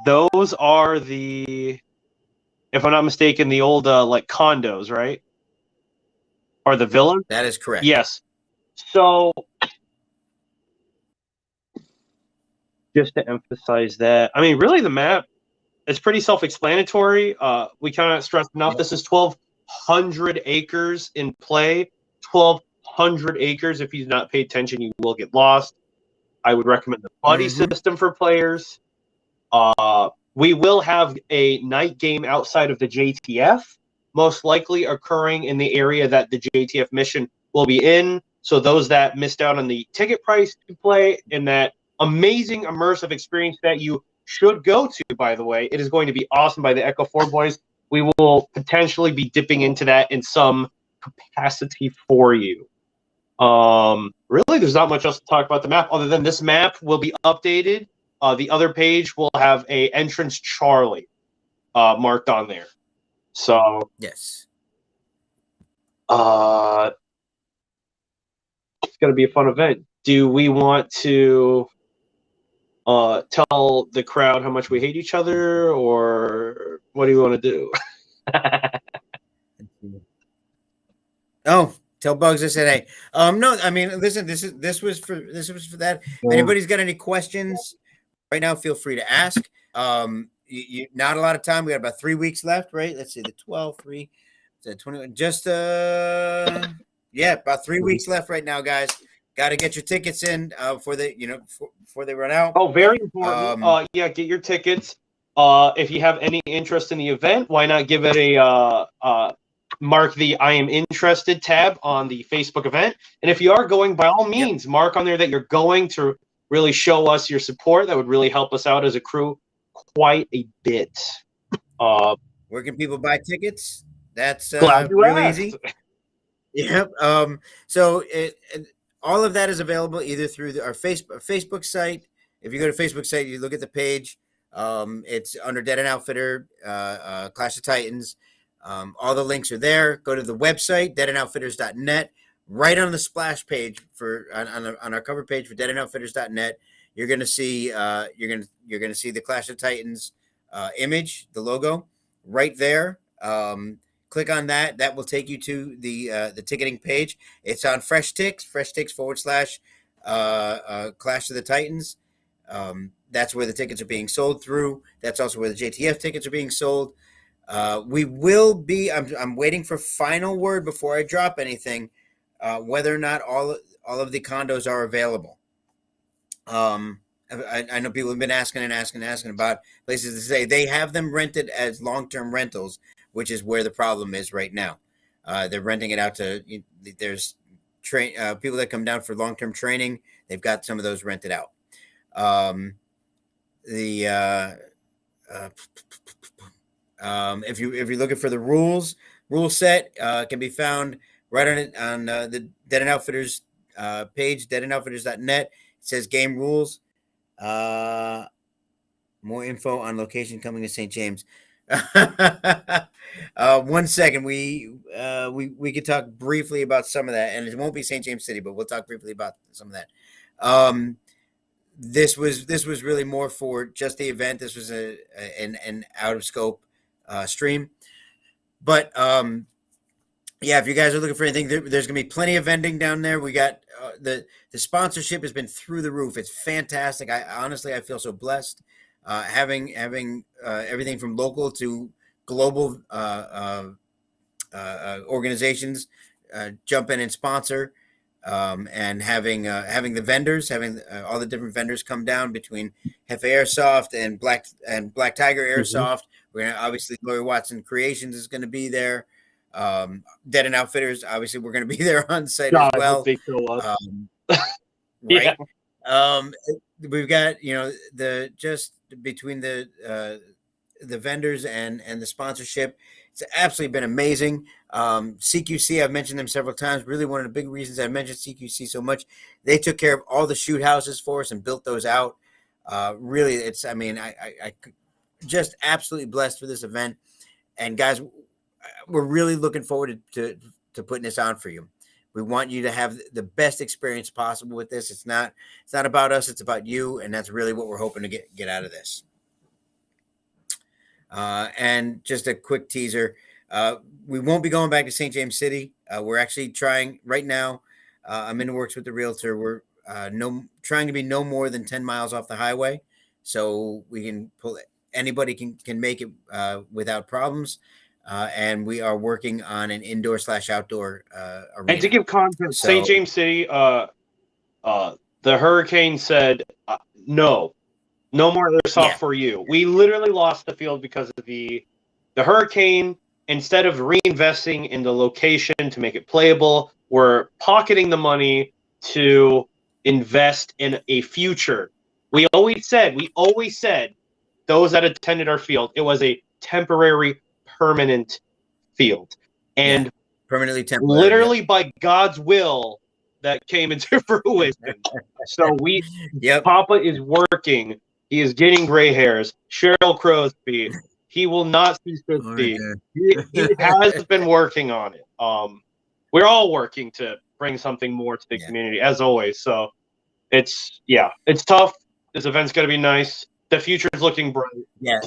those are the, if I'm not mistaken, the old like condos, right? Or the villas? That is correct. Yes. So just to emphasize that, I mean, really the map is pretty self-explanatory. We cannot stress enough, this is 1,200 acres in play. 1,200 acres. If you do not pay attention, you will get lost. I would recommend the buddy system for players. We will have a night game outside of the JTF, most likely occurring in the area that the JTF mission will be in. So those that missed out on the ticket price to play in that amazing immersive experience that you should go to, by the way, it is going to be awesome by the Echo 4 boys. We will potentially be dipping into that in some capacity for you. Really, there's not much else to talk about the map other than this map will be updated. The other page will have a entrance Charlie marked on there. So yes, it's going to be a fun event. Do we want to tell the crowd how much we hate each other, or what do you want to do? Oh, tell Bugs I said hey. No, I mean, listen, this was for that. If anybody's got any questions right now, feel free to ask. Not a lot of time. We got about 3 weeks left, right? Let's see, the 12, 3, 20, just about 3 weeks left right now, guys. Got to get your tickets in before they run out. Oh, very important. Get your tickets. If you have any interest in the event, why not give it a mark the I am interested tab on the Facebook event. And if you are going, by all means, mark on there that you're going to really show us your support. That would really help us out as a crew quite a bit. Where can people buy tickets? That's really easy. Yep. So all of that is available either through our Facebook site. If you go to Facebook site, you look at the page. It's under Dead and Outfitter, Clash of Titans. All the links are there. Go to the website, deadandoutfitters.net. Right on the splash page on our cover page for deadandoutfitters.net, you're gonna see you're gonna see the Clash of Titans image, the logo, right there. Click on that. That will take you to the ticketing page. It's on FreshTix, FreshTix / Clash of the Titans. That's where the tickets are being sold through. That's also where the JTF tickets are being sold. We will be. I'm waiting for final word before I drop anything, whether or not all of the condos are available. I know people have been asking about places to stay. They have them rented as long-term rentals, which is where the problem is right now. They're renting it out to. There's people that come down for long-term training. They've got some of those rented out. If you're looking for the rule set, can be found right on the Dead and Outfitters page, deadandoutfitters.net. It says game rules. More info on location coming to St. James. 1 second. We could talk briefly about some of that, and it won't be St. James City, but we'll talk briefly about some of that. This was really more for just the event. This was an out of scope stream, but if you guys are looking for anything, there's gonna be plenty of vending down there. We got the sponsorship has been through the roof. It's fantastic. I honestly feel so blessed having everything from local to global organizations jump in and sponsor, and having the vendors, all the different vendors come down between Hefe Airsoft and Black Tiger Airsoft. We're gonna obviously Lori Watson Creations is going to be there. Dead and Outfitters, obviously, we're going to be there on site God, as I well. hope they show up. Right. Yeah. We've got just between the vendors and the sponsorship, it's absolutely been amazing. CQC, I've mentioned them several times. Really, one of the big reasons I mentioned CQC so much, they took care of all the shoot houses for us and built those out. Really, it's I just absolutely blessed for this event. And guys, we're really looking forward to putting this on for you. We want you to have the best experience possible with this. It's not about us, it's about you, and that's really what we're hoping to get out of this. And just a quick teaser, we won't be going back to St. James City. We're actually trying right now. I'm in the works with the realtor. We're trying to be no more than 10 miles off the highway, so we can pull it. Anybody can make it without problems. And we are working on an indoor/outdoor arena. And to give context, St. James City, the hurricane said no more airsoft for you. We literally lost the field because of the hurricane. Instead of reinvesting in the location to make it playable, we're pocketing the money to invest in a future. We always said those that attended our field, it was a temporary, permanent field. And permanently temporary. Literally by God's will, that came into fruition. So Papa is working. He is getting gray hairs. Cheryl Crosby. He will not cease to speak. He has been working on it. We're all working to bring something more to the community, as always. So it's tough. This event's going to be nice. The future is looking bright. Yeah,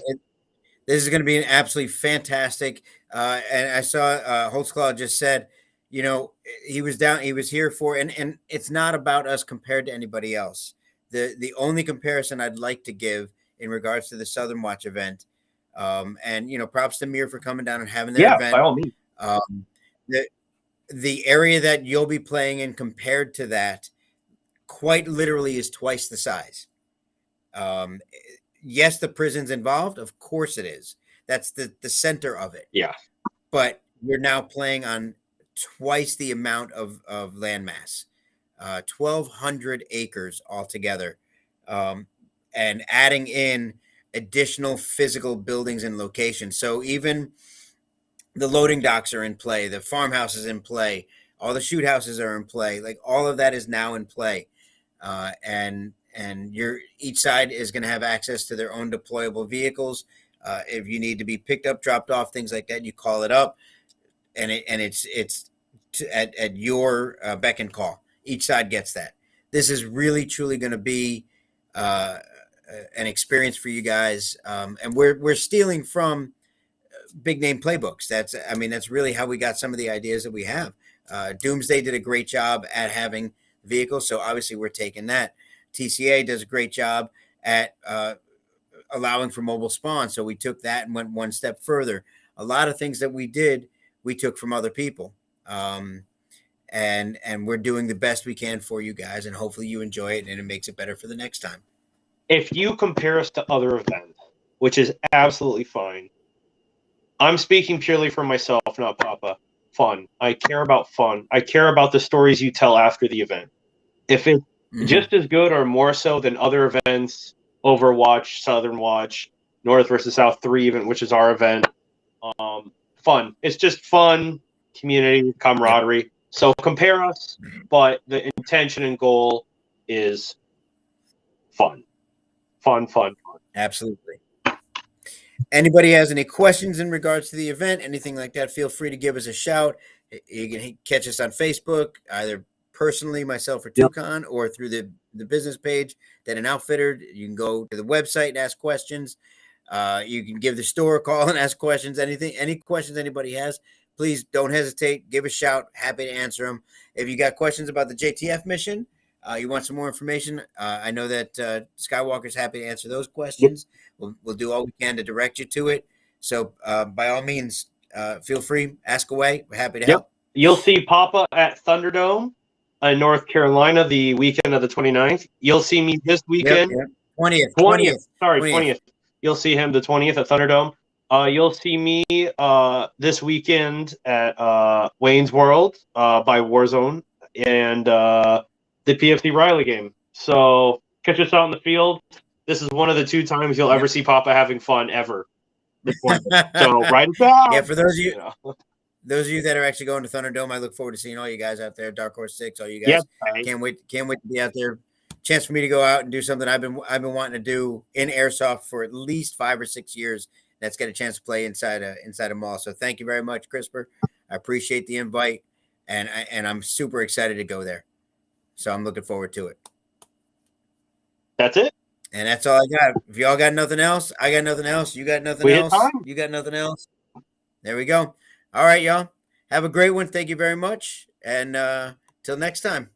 this is going to be an absolutely fantastic. And I saw Holtzclaw just said, he was here for, and it's not about us compared to anybody else. The only comparison I'd like to give in regards to the Southern Watch event, and props to Mir for coming down and having that event. By all means. The area that you'll be playing in compared to that, quite literally, is twice the size. Yes, the prison's involved. Of course it is. That's the center of it. Yeah. But you're now playing on twice the amount of landmass, 1,200 acres altogether, and adding in additional physical buildings and locations. So even the loading docks are in play, the farmhouse is in play, all the shoot houses are in play. Like all of that is now in play. And each side is going to have access to their own deployable vehicles. If you need to be picked up, dropped off, things like that, you call it up, and it's at your beck and call. Each side gets that. This is really truly going to be an experience for you guys, and we're stealing from big name playbooks. That's really how we got some of the ideas that we have. Doomsday did a great job at having vehicles, so obviously we're taking that. TCA does a great job at allowing for mobile spawn, so we took that and went one step further. A lot of things that we did, we took from other people, and we're doing the best we can for you guys, and hopefully you enjoy it and it makes it better for the next time. If you compare us to other events, which is absolutely fine, I'm speaking purely for myself, not Papa. Fun. I care about fun. I care about the stories you tell after the event. If it's just as good or more so than other events, Overwatch, Southern Watch, North versus South 3 event, which is our event, fun. It's just fun, community, camaraderie. So compare us, but the intention and goal is fun. Fun. Absolutely. Anybody has any questions in regards to the event, anything like that, feel free to give us a shout. You can catch us on Facebook, either personally, myself or Toucan, or through the business page, Dead and Outfitter. You can go to the website and ask questions. You can give the store a call and ask questions. Any questions anybody has, please don't hesitate. Give a shout. Happy to answer them. If you got questions about the JTF mission, you want some more information, I know that Skywalker's happy to answer those questions. We'll do all we can to direct you to it. So by all means, feel free, ask away. We're happy to help. You'll see Papa at Thunderdome in North Carolina the weekend of the 29th. You'll see me this weekend. 20th. Sorry, 20th. You'll see him the 20th at Thunderdome. You'll see me this weekend at Wayne's World by Warzone and the PFC Riley game. So catch us out in the field. This is one of the 2 times you'll ever see Papa having fun ever. So write it down. Yeah, for those of you, those of you that are actually going to Thunderdome, I look forward to seeing all you guys out there. Dark Horse 6, all you guys. Yep. Can't wait to be out there. Chance for me to go out and do something I've been wanting to do in airsoft for at least 5 or 6 years. That's got a chance to play inside a mall. So thank you very much, CRISPR. I appreciate the invite, and I'm super excited to go there. So I'm looking forward to it. That's it. And that's all I got. If y'all got nothing else, I got nothing else. You got nothing else. You got nothing else. There we go. All right, y'all. Have a great one. Thank you very much. And till next time.